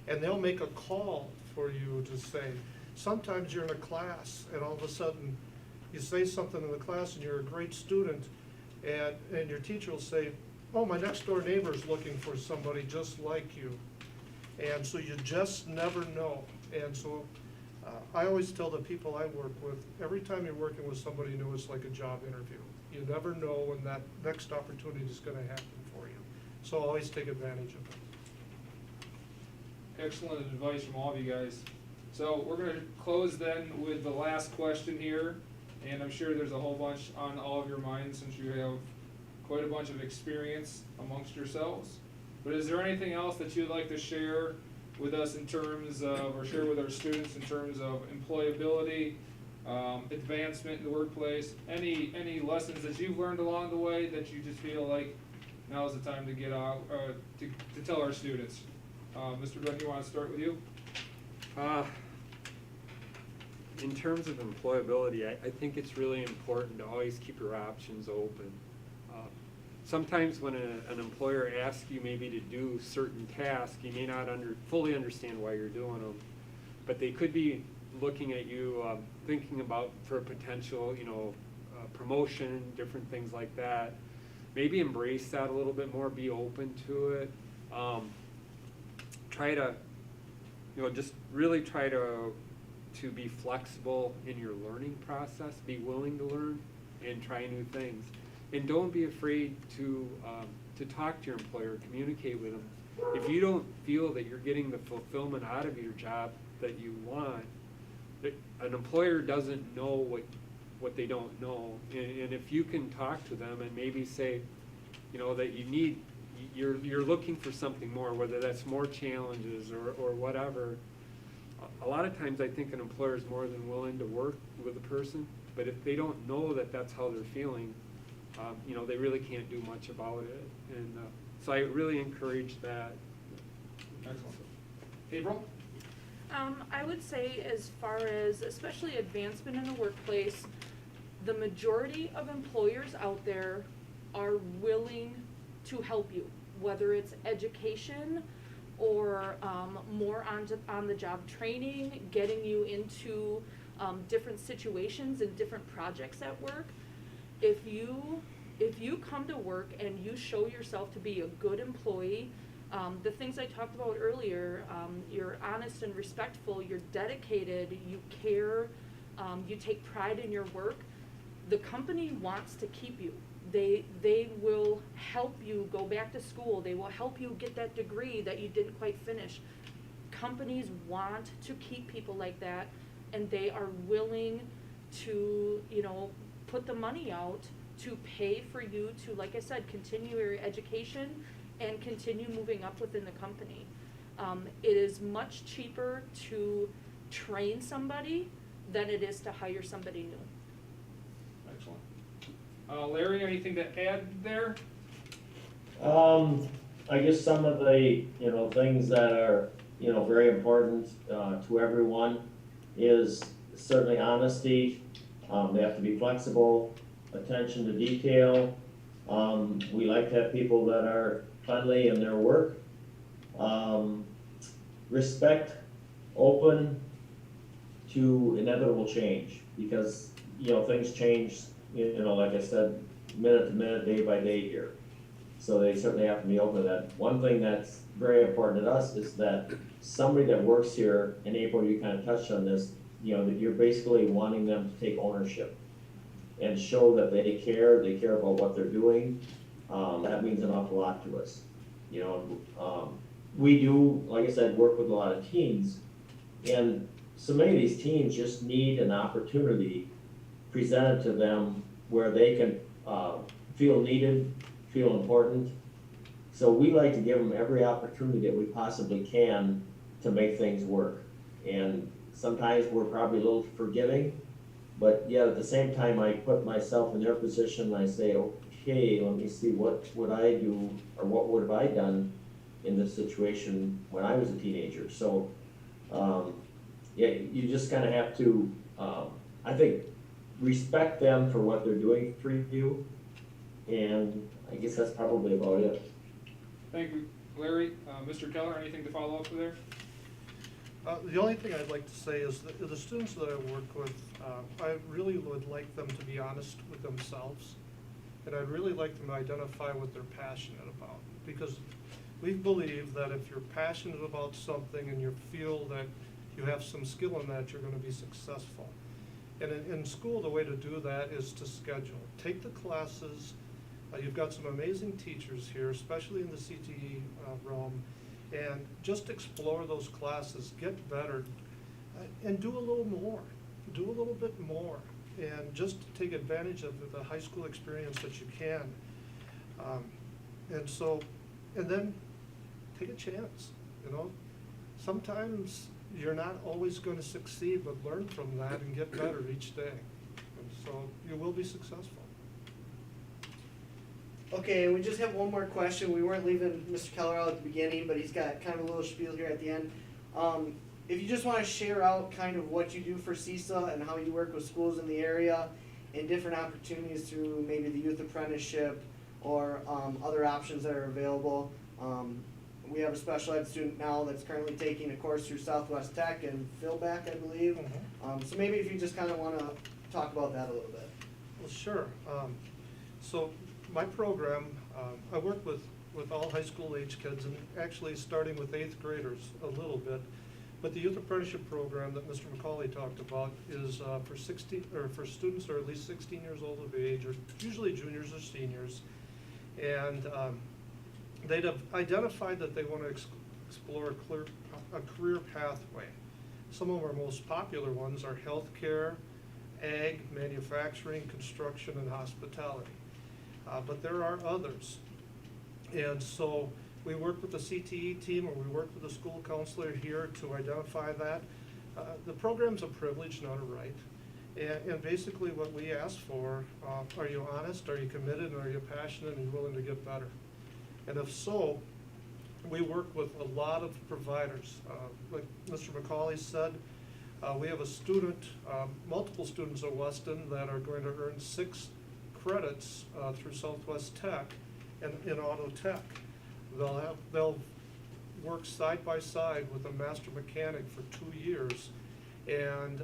and they'll make a call for you to say. Sometimes you're in a class and all of a sudden you say something in the class and you're a great student, and your teacher will say, oh, my next door neighbor's looking for somebody just like you. And so you just never know. And so I always tell the people I work with, every time you're working with somebody new, it's like a job interview. You never know when that next opportunity is going to happen for you. So always take advantage of it. Excellent advice from all of you guys. So we're going to close then with the last question here, and I'm sure there's a whole bunch on all of your minds since you have quite a bunch of experience amongst yourselves. But is there anything else that you'd like to share with us in terms of, or share with our students in terms of employability, advancement in the workplace, any lessons that you've learned along the way that you just feel like now is the time to get out, to tell our students? Mr. Dunn, you want to start with you? In terms of employability, I think it's really important to always keep your options open. Sometimes when an employer asks you maybe to do certain tasks, you may not fully understand why you're doing them, but they could be looking at you, thinking about for a potential, promotion, different things like that. Maybe embrace that a little bit more, be open to it. Try to, just really try to be flexible in your learning process, be willing to learn and try new things. And don't be afraid to talk to your employer, communicate with them. If you don't feel that you're getting the fulfillment out of your job that you want, an employer doesn't know what they don't know. And if you can talk to them and maybe say, that you're looking for something more, whether that's more challenges or whatever. A lot of times I think an employer is more than willing to work with a person, but if they don't know that that's how they're feeling, they really can't do much about it. And so I really encourage that. Excellent. April? I would say as far as especially advancement in the workplace, the majority of employers out there are willing to help you, whether it's education or more on the job training, getting you into different situations and different projects at work. If you come to work and you show yourself to be a good employee, the things I talked about earlier, you're honest and respectful, you're dedicated, you care, you take pride in your work, the company wants to keep you. They will help you go back to school. They will help you get that degree that you didn't quite finish. Companies want to keep people like that, and they are willing to, put the money out to pay for you to, like I said, continue your education and continue moving up within the company. It is much cheaper to train somebody than it is to hire somebody new. Excellent. Larry, anything to add there? I guess some of the, things that are, very important to everyone is certainly honesty. They have to be flexible, attention to detail. We like to have people that are friendly in their work. Respect, open to inevitable change, because, things change, like I said minute to minute, day by day here. So they certainly have to be open to that. One thing that's very important to us is that somebody that works here, and April, you kind of touched on this, you know, that you're basically wanting them to take ownership and show that they care about what they're doing. That means an awful lot to us. You know, we do, like I said, work with a lot of teens, and so many of these teens just need an opportunity presented to them where they can feel needed, feel important. So we like to give them every opportunity that we possibly can to make things work. And sometimes we're probably a little forgiving, but yet at the same time, I put myself in their position and I say, okay, let me see what would I do, or what would have I done in this situation when I was a teenager. So yeah, you just kind of have to, I think, respect them for what they're doing for you. And I guess that's probably about it. Thank you, Larry. Mr. Keller, anything to follow up with there? The only thing I'd like to say is that the students that I work with, I really would like them to be honest with themselves. And I'd really like them to identify what they're passionate about. Because we believe that if you're passionate about something and you feel that you have some skill in that, you're going to be successful. And in school, the way to do that is to schedule. Take the classes. You've got some amazing teachers here, especially in the CTE realm. And just explore those classes, get better, and do a little more. Do a little bit more. And just take advantage of the high school experience that you can. And then take a chance, you know. Sometimes you're not always going to succeed, but learn from that and get better each day. And so you will be successful. Okay, we just have one more question. We weren't leaving Mr. Keller out at the beginning, but he's got kind of a little spiel here at the end. If you just want to share out kind of what you do for CISA and how you work with schools in the area and different opportunities through maybe the youth apprenticeship or other options that are available. We have a special ed student now that's currently taking a course through Southwest Tech and Philback, I believe. So maybe if you just kind of want to talk about that a little bit. Well, sure. So my program, I work with all high school age kids, and actually starting with 8th graders a little bit. But the youth apprenticeship program that Mr. McCauley talked about is for students who are at least 16 years old of age, or usually juniors or seniors, and they'd have identified that they want to explore a career pathway. Some of our most popular ones are healthcare, ag, manufacturing, construction, and hospitality. But there are others. And so we work with the CTE team, or we work with the school counselor here to identify that. The program's a privilege, not a right. And basically what we ask for, are you honest, are you committed, and are you passionate and willing to get better? And if so, we work with a lot of providers. Like Mr. McCauley said, we have a student, multiple students at Weston that are going to earn 6 credits through Southwest Tech and in auto tech. They'll work side by side with a master mechanic for 2 years, and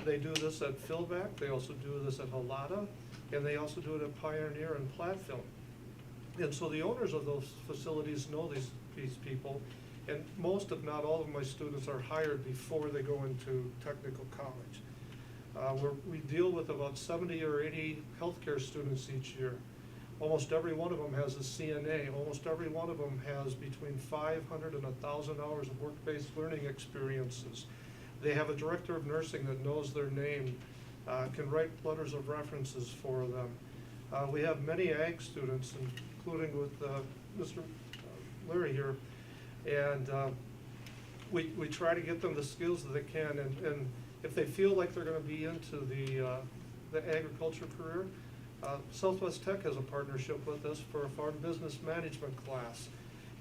they do this at Philback. They also do this at Halata, and they also do it at Pioneer and Platteville. And so the owners of those facilities know these people, and most, if not all, of my students are hired before they go into technical college. We deal with about 70 or 80 healthcare students each year. Almost every one of them has a CNA. Almost every one of them has between 500 and 1,000 hours of work-based learning experiences. They have a director of nursing that knows their name, can write letters of references for them. We have many ag students, including with Mr. Larry here, and we try to get them the skills that they can, and if they feel like they're going to be into the agriculture career, Southwest Tech has a partnership with us for a farm business management class.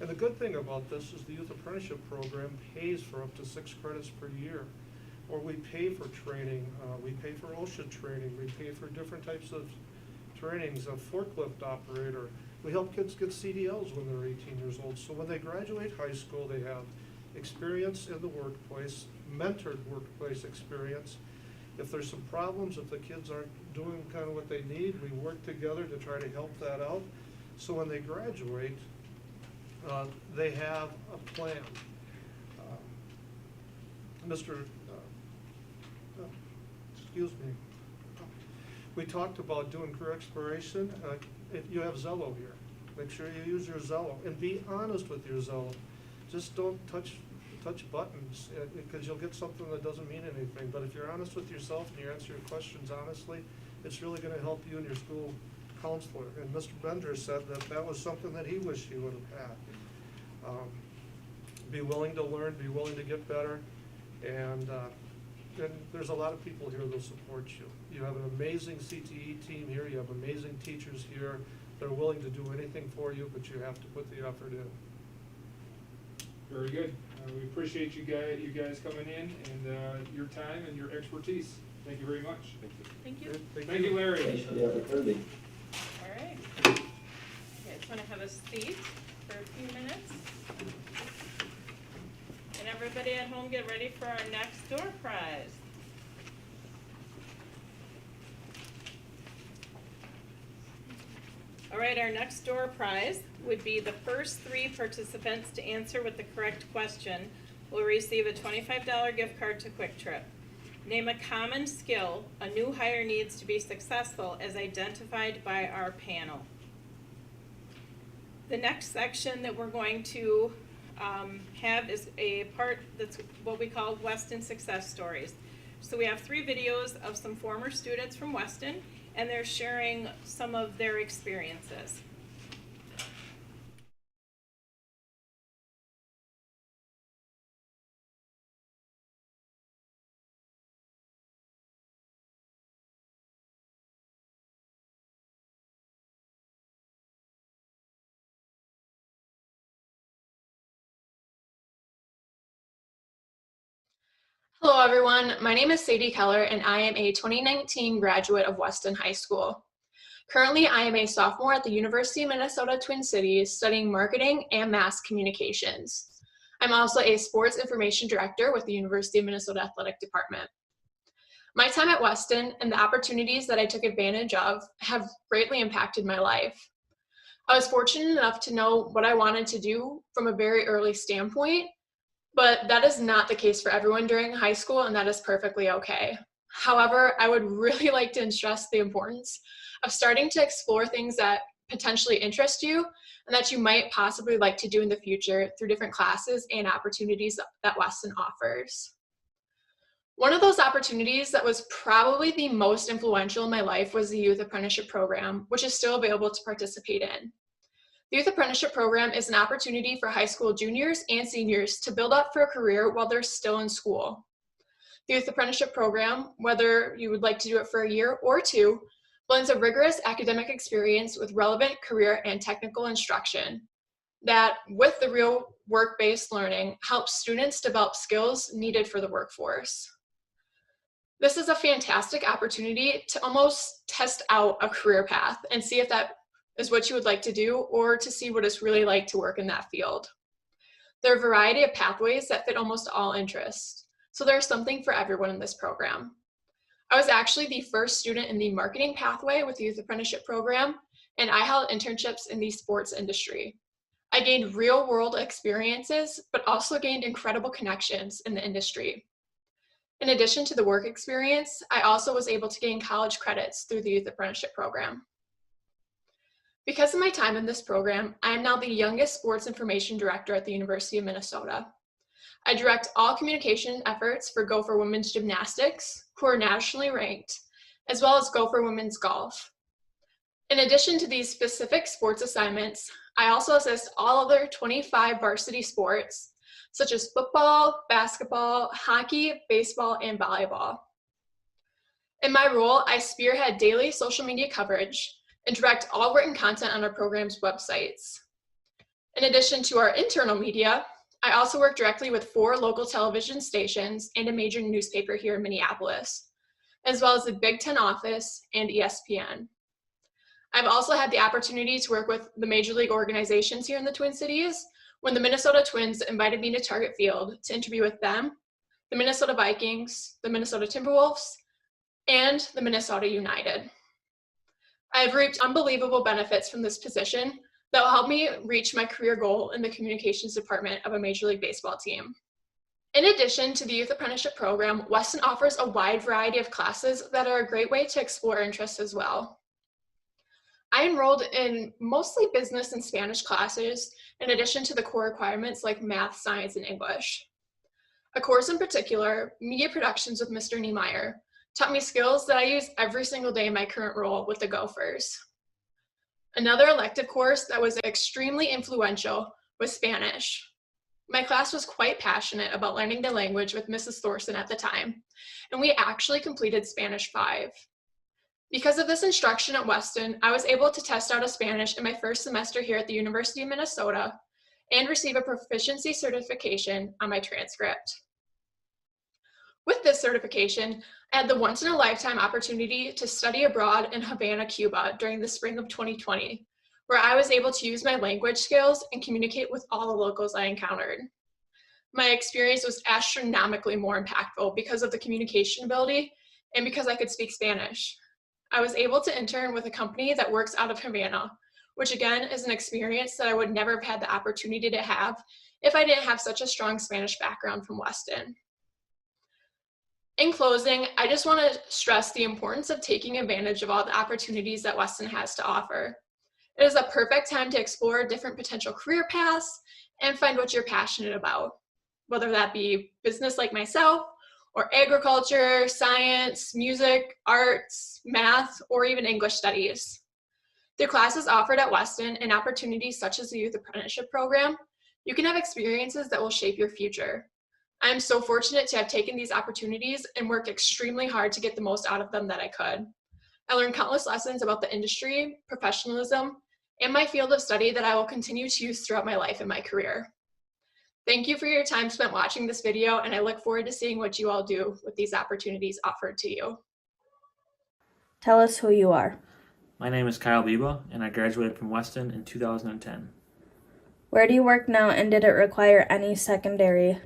And the good thing about this is the youth apprenticeship program pays for up to 6 credits per year. Or we pay for training, we pay for OSHA training, we pay for different types of trainings, a forklift operator. We help kids get CDLs when they're 18 years old. So when they graduate high school, they have experience in the workplace, mentored workplace experience, If there's some problems, if the kids aren't doing kind of what they need, we work together to try to help that out. So when they graduate, they have a plan. Excuse me. We talked about doing career exploration. You have Zello here. Make sure you use your Zello and be honest with your Zello. Just don't touch buttons because you'll get something that doesn't mean anything. But if you're honest with yourself and you answer your questions honestly, it's really going to help you and your school counselor. And Mr. Bender said that that was something that he wished he would have had. Be willing to learn, be willing to get better, and there's a lot of people here that support you. You have an amazing CTE team here. You have amazing teachers here. They're willing to do anything for you, but you have to put the effort in. Very good. We appreciate you guys coming in and your time and your expertise. Thank you very much. Thank you. Thank you, Larry. Thanks for the opportunity. All right. You guys want to have a seat for a few minutes? And everybody at home, get ready for our next door prize. All right, our next door prize would be the first 3 participants to answer with the correct question will receive a $25 gift card to Quick Trip. Name a common skill a new hire needs to be successful as identified by our panel. The next section that we're going to have is a part that's what we call Weston success stories. So we have 3 videos of some former students from Weston, and they're sharing some of their experiences. Hello everyone, my name is Sadie Keller and I am a 2019 graduate of Weston High School. Currently, I am a sophomore at the University of Minnesota Twin Cities studying marketing and mass communications. I'm also a sports information director with the University of Minnesota Athletic Department. My time at Weston and the opportunities that I took advantage of have greatly impacted my life. I was fortunate enough to know what I wanted to do from a very early standpoint, but that is not the case for everyone during high school, and that is perfectly okay. However, I would really like to stress the importance of starting to explore things that potentially interest you and that you might possibly like to do in the future through different classes and opportunities that Weston offers. One of those opportunities that was probably the most influential in my life was the Youth Apprenticeship Program, which is still available to participate in. The Youth Apprenticeship Program is an opportunity for high school juniors and seniors to build up for a career while they're still in school. The Youth Apprenticeship Program, whether you would like to do it for a year or 2, blends a rigorous academic experience with relevant career and technical instruction that, with the real work-based learning, helps students develop skills needed for the workforce. This is a fantastic opportunity to almost test out a career path and see if that is what you would like to do, or to see what it's really like to work in that field. There are a variety of pathways that fit almost all interests, so there's something for everyone in this program. I was actually the first student in the marketing pathway with the Youth Apprenticeship Program, and I held internships in the sports industry. I gained real-world experiences, but also gained incredible connections in the industry. In addition to the work experience, I also was able to gain college credits through the Youth Apprenticeship Program. Because of my time in this program, I am now the youngest sports information director at the University of Minnesota. I direct all communication efforts for Gopher Women's Gymnastics, who are nationally ranked, as well as Gopher Women's Golf. In addition to these specific sports assignments, I also assist all other 25 varsity sports, such as football, basketball, hockey, baseball, and volleyball. In my role, I spearhead daily social media coverage and direct all written content on our program's websites. In addition to our internal media, I also work directly with 4 local television stations and a major newspaper here in Minneapolis, as well as the Big Ten office and ESPN. I've also had the opportunity to work with the major league organizations here in the Twin Cities when the Minnesota Twins invited me to Target Field to interview with them, the Minnesota Vikings, the Minnesota Timberwolves, and the Minnesota United. I have reaped unbelievable benefits from this position that will help me reach my career goal in the communications department of a Major League Baseball team. In addition to the Youth Apprenticeship Program, Weston offers a wide variety of classes that are a great way to explore interests as well. I enrolled in mostly business and Spanish classes, in addition to the core requirements like math, science, and English. A course in particular, Media Productions with Mr. Niemeyer, taught me skills that I use every single day in my current role with the Gophers. Another elective course that was extremely influential was Spanish. My class was quite passionate about learning the language with Mrs. Thorson at the time, and we actually completed Spanish 5. Because of this instruction at Weston, I was able to test out of Spanish in my first semester here at the University of Minnesota and receive a proficiency certification on my transcript. With this certification, I had the once-in-a-lifetime opportunity to study abroad in Havana, Cuba during the spring of 2020, where I was able to use my language skills and communicate with all the locals I encountered. My experience was astronomically more impactful because of the communication ability and because I could speak Spanish. I was able to intern with a company that works out of Havana, which again is an experience that I would never have had the opportunity to have if I didn't have such a strong Spanish background from Weston. In closing, I just want to stress the importance of taking advantage of all the opportunities that Weston has to offer. It is a perfect time to explore different potential career paths and find what you're passionate about, whether that be business like myself, or agriculture, science, music, arts, math, or even English studies. Through classes offered at Weston and opportunities such as the Youth Apprenticeship Program, you can have experiences that will shape your future. I am so fortunate to have taken these opportunities and worked extremely hard to get the most out of them that I could. I learned countless lessons about the industry, professionalism, and my field of study that I will continue to use throughout my life and my career. Thank you for your time spent watching this video, and I look forward to seeing what you all do with these opportunities offered to you. Tell us who you are. My name is Kyle Biba, and I graduated from Weston in 2010. Where do you work now, and did it require any secondary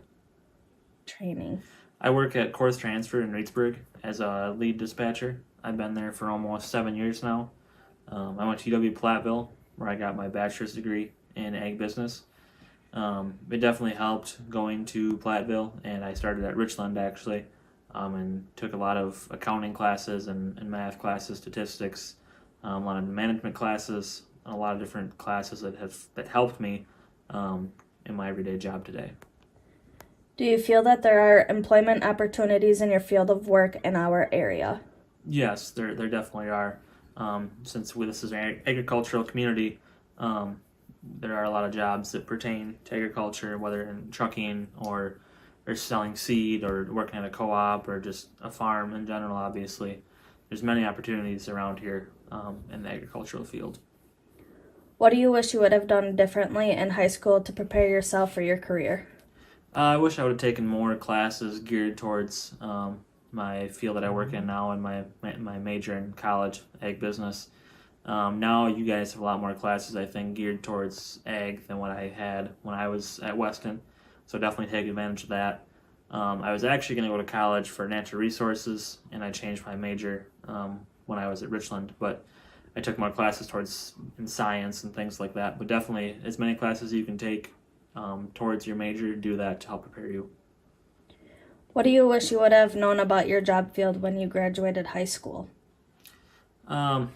training? I work at Course Transfer in Reedsburg as a lead dispatcher. I've been there for almost 7 years now. I went to UW Platteville, where I got my bachelor's degree in ag business. It definitely helped going to Platteville, and I started at Richland actually, and took a lot of accounting classes and math classes, statistics, a lot of management classes, a lot of different classes that helped me in my everyday job today. Do you feel that there are employment opportunities in your field of work in our area? Yes, there definitely are. Since this is an agricultural community, there are a lot of jobs that pertain to agriculture, whether in trucking or selling seed or working at a co-op or just a farm in general, obviously. There's many opportunities around here in the agricultural field. What do you wish you would have done differently in high school to prepare yourself for your career? I wish I would have taken more classes geared towards my field that I work in now and my major in college, ag business. Now you guys have a lot more classes, I think, geared towards ag than what I had when I was at Weston. So definitely take advantage of that. I was actually going to go to college for natural resources, and I changed my major when I was at Richland. But I took more classes in science and things like that. But definitely as many classes as you can take towards your major, do that to help prepare you. What do you wish you would have known about your job field when you graduated high school? I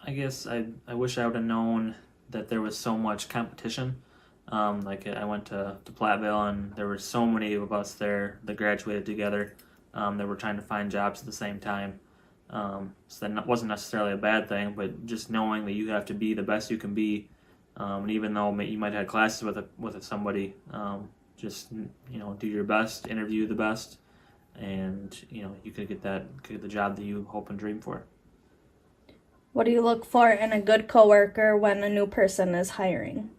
guess I wish I would have known that there was so much competition. Like I went to Platteville, and there were so many of us there that graduated together that were trying to find jobs at the same time. So that wasn't necessarily a bad thing, but just knowing that you have to be the best you can be, and even though you might have classes with somebody, just do your best, interview the best, and you could get the job that you hope and dream for. What do you look for in a good coworker when a new person is hiring?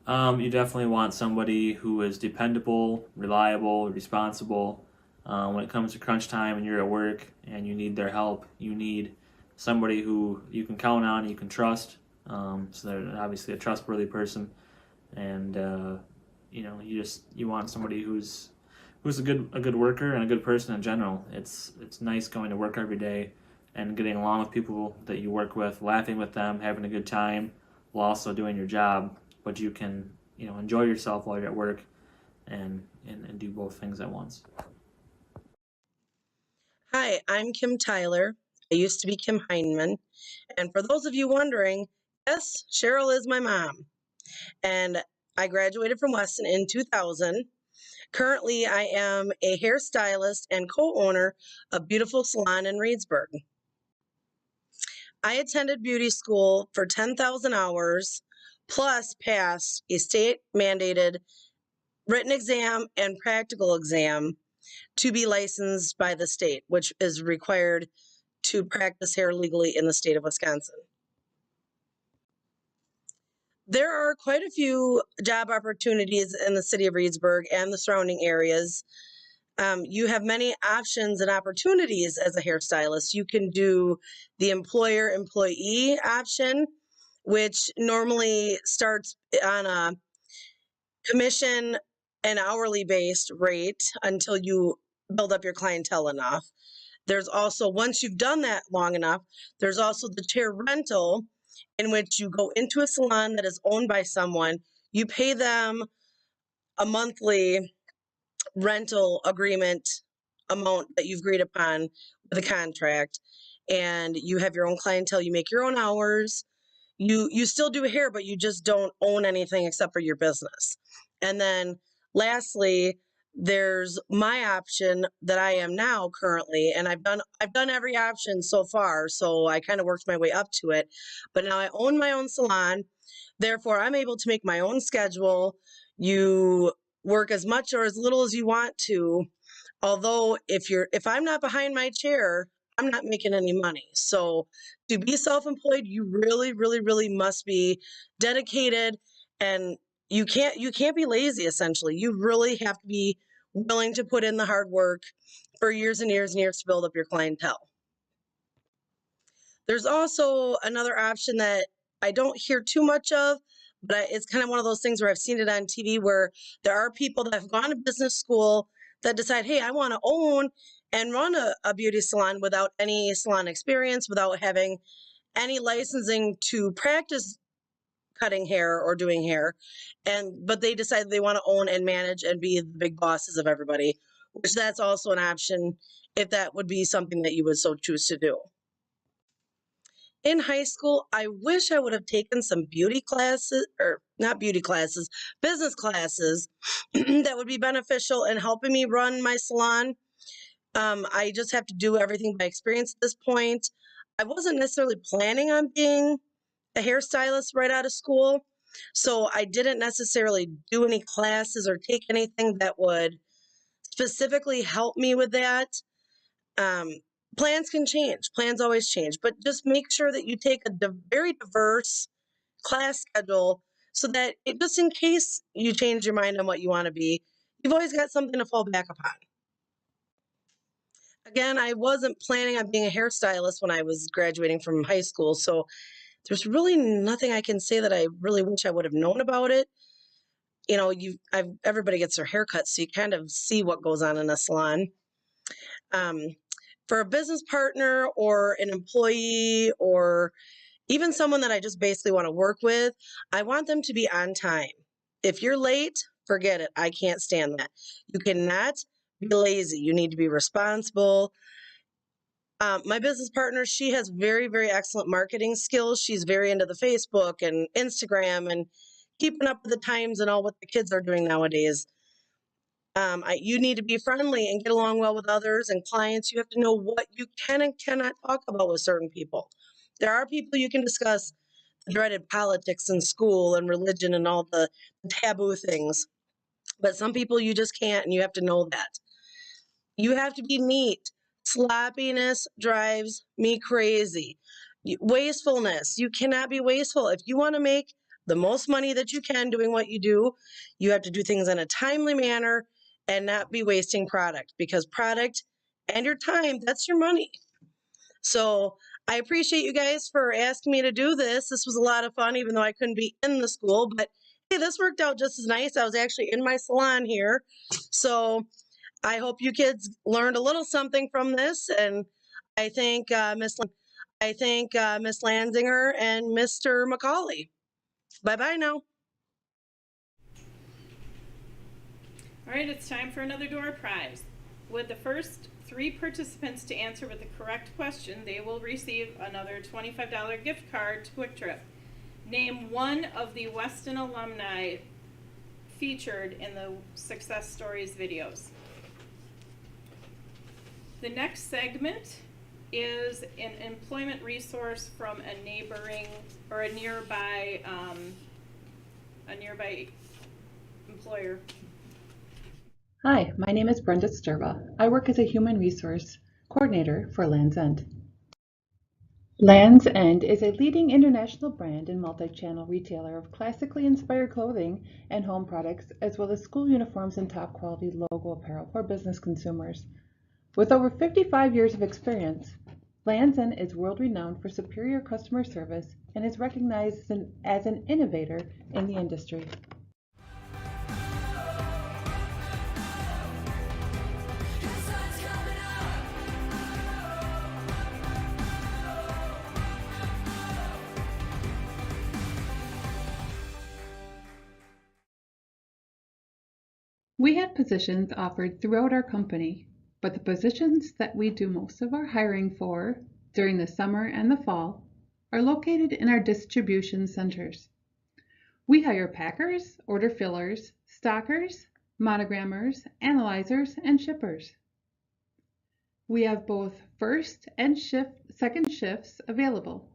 You definitely want somebody who is dependable, reliable, responsible. When it comes to crunch time and you're at work and you need their help, you need somebody who you can count on, you can trust. So they're obviously a trustworthy person, and you want somebody who's who's a good worker and a good person in general. It's nice going to work every day and getting along with people that you work with, laughing with them, having a good time while also doing your job. But you can, enjoy yourself while you're at work and do both things at once. Hi, I'm Kim Tyler. I used to be Kim Heineman. And for those of you wondering, yes, Cheryl is my mom. And I graduated from Weston in 2000. Currently, I am a hairstylist and co-owner of Beautiful Salon in Reedsburg. I attended beauty school for 10,000 hours, plus passed a state-mandated written exam and practical exam to be licensed by the state, which is required to practice hair legally in the state of Wisconsin. There are quite a few job opportunities in the city of Reedsburg and the surrounding areas. You have many options and opportunities as a hairstylist. You can do the employer-employee option, which normally starts on a commission and hourly based rate until you build up your clientele enough. There's also, once you've done that long enough, there's also the chair rental, in which you go into a salon that is owned by someone, you pay them a monthly rental agreement amount that you've agreed upon with a contract, and you have your own clientele, you make your own hours, you still do hair, but you just don't own anything except for your business. And then lastly, there's my option that I am now currently, and I've done every option so far, so I kind of worked my way up to it. But now I own my own salon, therefore I'm able to make my own schedule. You work as much or as little as you want to. Although if I'm not behind my chair, I'm not making any money. So to be self-employed, you really, really, really must be dedicated, and you can't be lazy, essentially. You really have to be willing to put in the hard work for years and years and years to build up your clientele. There's also another option that I don't hear too much of, but it's kind of one of those things where I've seen it on TV, where there are people that have gone to business school that decide, hey, I want to own and run a beauty salon without any salon experience, without having any licensing to practice cutting hair or doing hair, but they decide they want to own and manage and be the big bosses of everybody, which that's also an option if that would be something that you would so choose to do. In high school, I wish I would have taken some beauty classes, or not beauty classes, business classes that would be beneficial in helping me run my salon. I just have to do everything by experience at this point. I wasn't necessarily planning on being a hairstylist right out of school, so I didn't necessarily do any classes or take anything that would specifically help me with that. Plans can change. Plans always change, but just make sure that you take a very diverse class schedule so that just in case you change your mind on what you want to be, you've always got something to fall back upon. Again, I wasn't planning on being a hairstylist when I was graduating from high school, so there's really nothing I can say that I really wish I would have known about it. Everybody gets their haircut, so you kind of see what goes on in a salon. For a business partner or an employee or even someone that I just basically want to work with, I want them to be on time. If you're late, forget it. I can't stand that. You cannot be lazy. You need to be responsible. My business partner, she has very, very excellent marketing skills. She's very into the Facebook and Instagram and keeping up with the times and all what the kids are doing nowadays. You need to be friendly and get along well with others and clients. You have to know what you can and cannot talk about with certain people. There are people you can discuss the dreaded politics in school and religion and all the taboo things, but some people you just can't, and you have to know that. You have to be neat. Sloppiness drives me crazy. Wastefulness. You cannot be wasteful. If you want to make the most money that you can doing what you do, you have to do things in a timely manner and not be wasting product, because product and your time, that's your money. So I appreciate you guys for asking me to do this. This was a lot of fun, even though I couldn't be in the school, but hey, this worked out just as nice. I was actually in my salon here. So I hope you kids learned a little something from this, and I thank Miss Landsinger and Mr. McCauley. Bye-bye now. All right, it's time for another door prize. With the first 3 participants to answer with the correct question, they will receive another $25 gift card to Quick Trip. Name one of the Weston alumni featured in the Success Stories videos. The next segment is an employment resource from a neighboring or a nearby employer. Hi, my name is Brenda Sturba. I work as a human resource coordinator for Land's End. Land's End is a leading international brand and multi-channel retailer of classically inspired clothing and home products, as well as school uniforms and top quality logo apparel for business consumers. With over 55 years of experience, Land's End is world-renowned for superior customer service and is recognized as an innovator in the industry. We have positions offered throughout our company, but the positions that we do most of our hiring for during the summer and the fall are located in our distribution centers. We hire packers, order fillers, stockers, monogrammers, analyzers, and shippers. We have both first and second shifts available.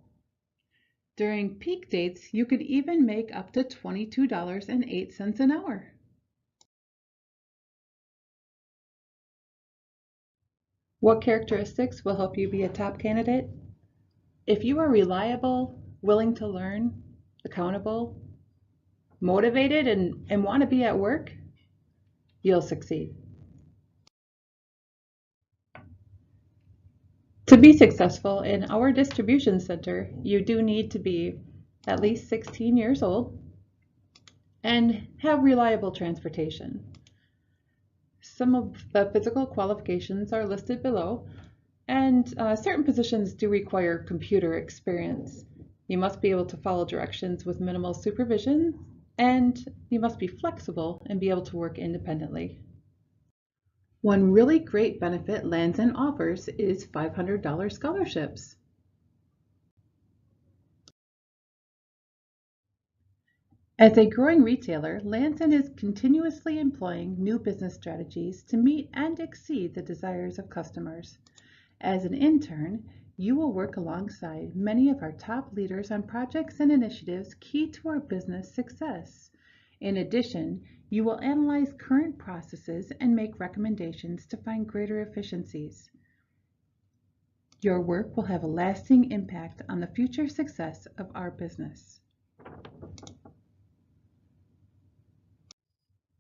During peak dates, you could even make up to $22.08 an hour. What characteristics will help you be a top candidate? If you are reliable, willing to learn, accountable, motivated, and want to be at work, you'll succeed. To be successful in our distribution center, you do need to be at least 16 years old and have reliable transportation. Some of the physical qualifications are listed below, and certain positions do require computer experience. You must be able to follow directions with minimal supervision, and you must be flexible and be able to work independently. One really great benefit Land's End offers is $500 scholarships. As a growing retailer, Land's End is continuously employing new business strategies to meet and exceed the desires of customers. As an intern, you will work alongside many of our top leaders on projects and initiatives key to our business success. In addition, you will analyze current processes and make recommendations to find greater efficiencies. Your work will have a lasting impact on the future success of our business.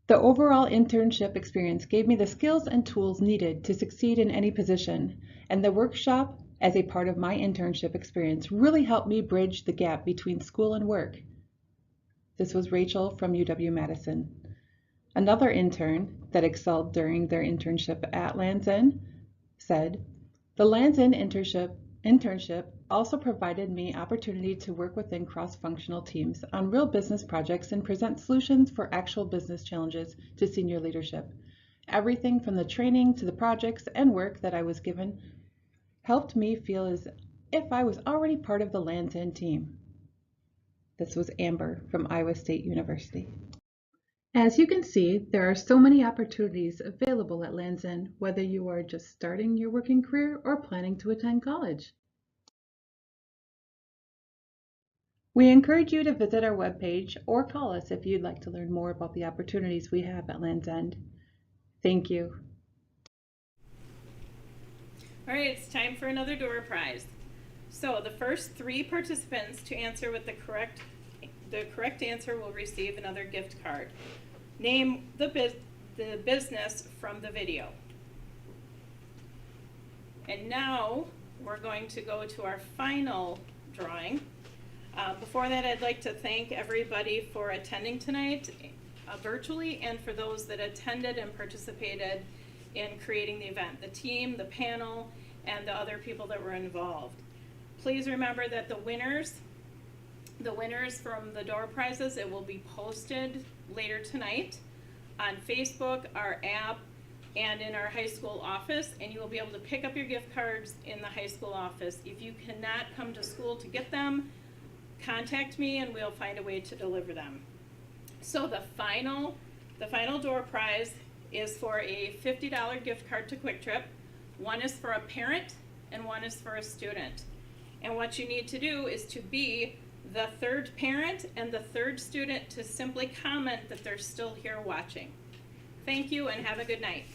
The overall internship experience gave me the skills and tools needed to succeed in any position, and the workshop as a part of my internship experience really helped me bridge the gap between school and work. This was Rachel from UW-Madison. Another intern that excelled during their internship at Land's End said, "The Land's End internship also provided me opportunity to work within cross-functional teams on real business projects and present solutions for actual business challenges to senior leadership. Everything from the training to the projects and work that I was given helped me feel as if I was already part of the Land's End team." This was Amber from Iowa State University. As you can see, there are so many opportunities available at Land's End, whether you are just starting your working career or planning to attend college. We encourage you to visit our webpage or call us if you'd like to learn more about the opportunities we have at Land's End. Thank you. All right, it's time for another door prize. So the first 3 participants to answer with the correct answer will receive another gift card. Name the business from the video. And now we're going to go to our final drawing. Before that, I'd like to thank everybody for attending tonight virtually, and for those that attended and participated in creating the event, the team, the panel, and the other people that were involved. Please remember that the winners from the door prizes, it will be posted later tonight on Facebook, our app, and in our high school office, and you will be able to pick up your gift cards in the high school office. If you cannot come to school to get them, contact me and we'll find a way to deliver them. So the final door prize is for a $50 gift card to Quick Trip. One is for a parent and one is for a student. And what you need to do is to be the third parent and the third student to simply comment that they're still here watching. Thank you and have a good night.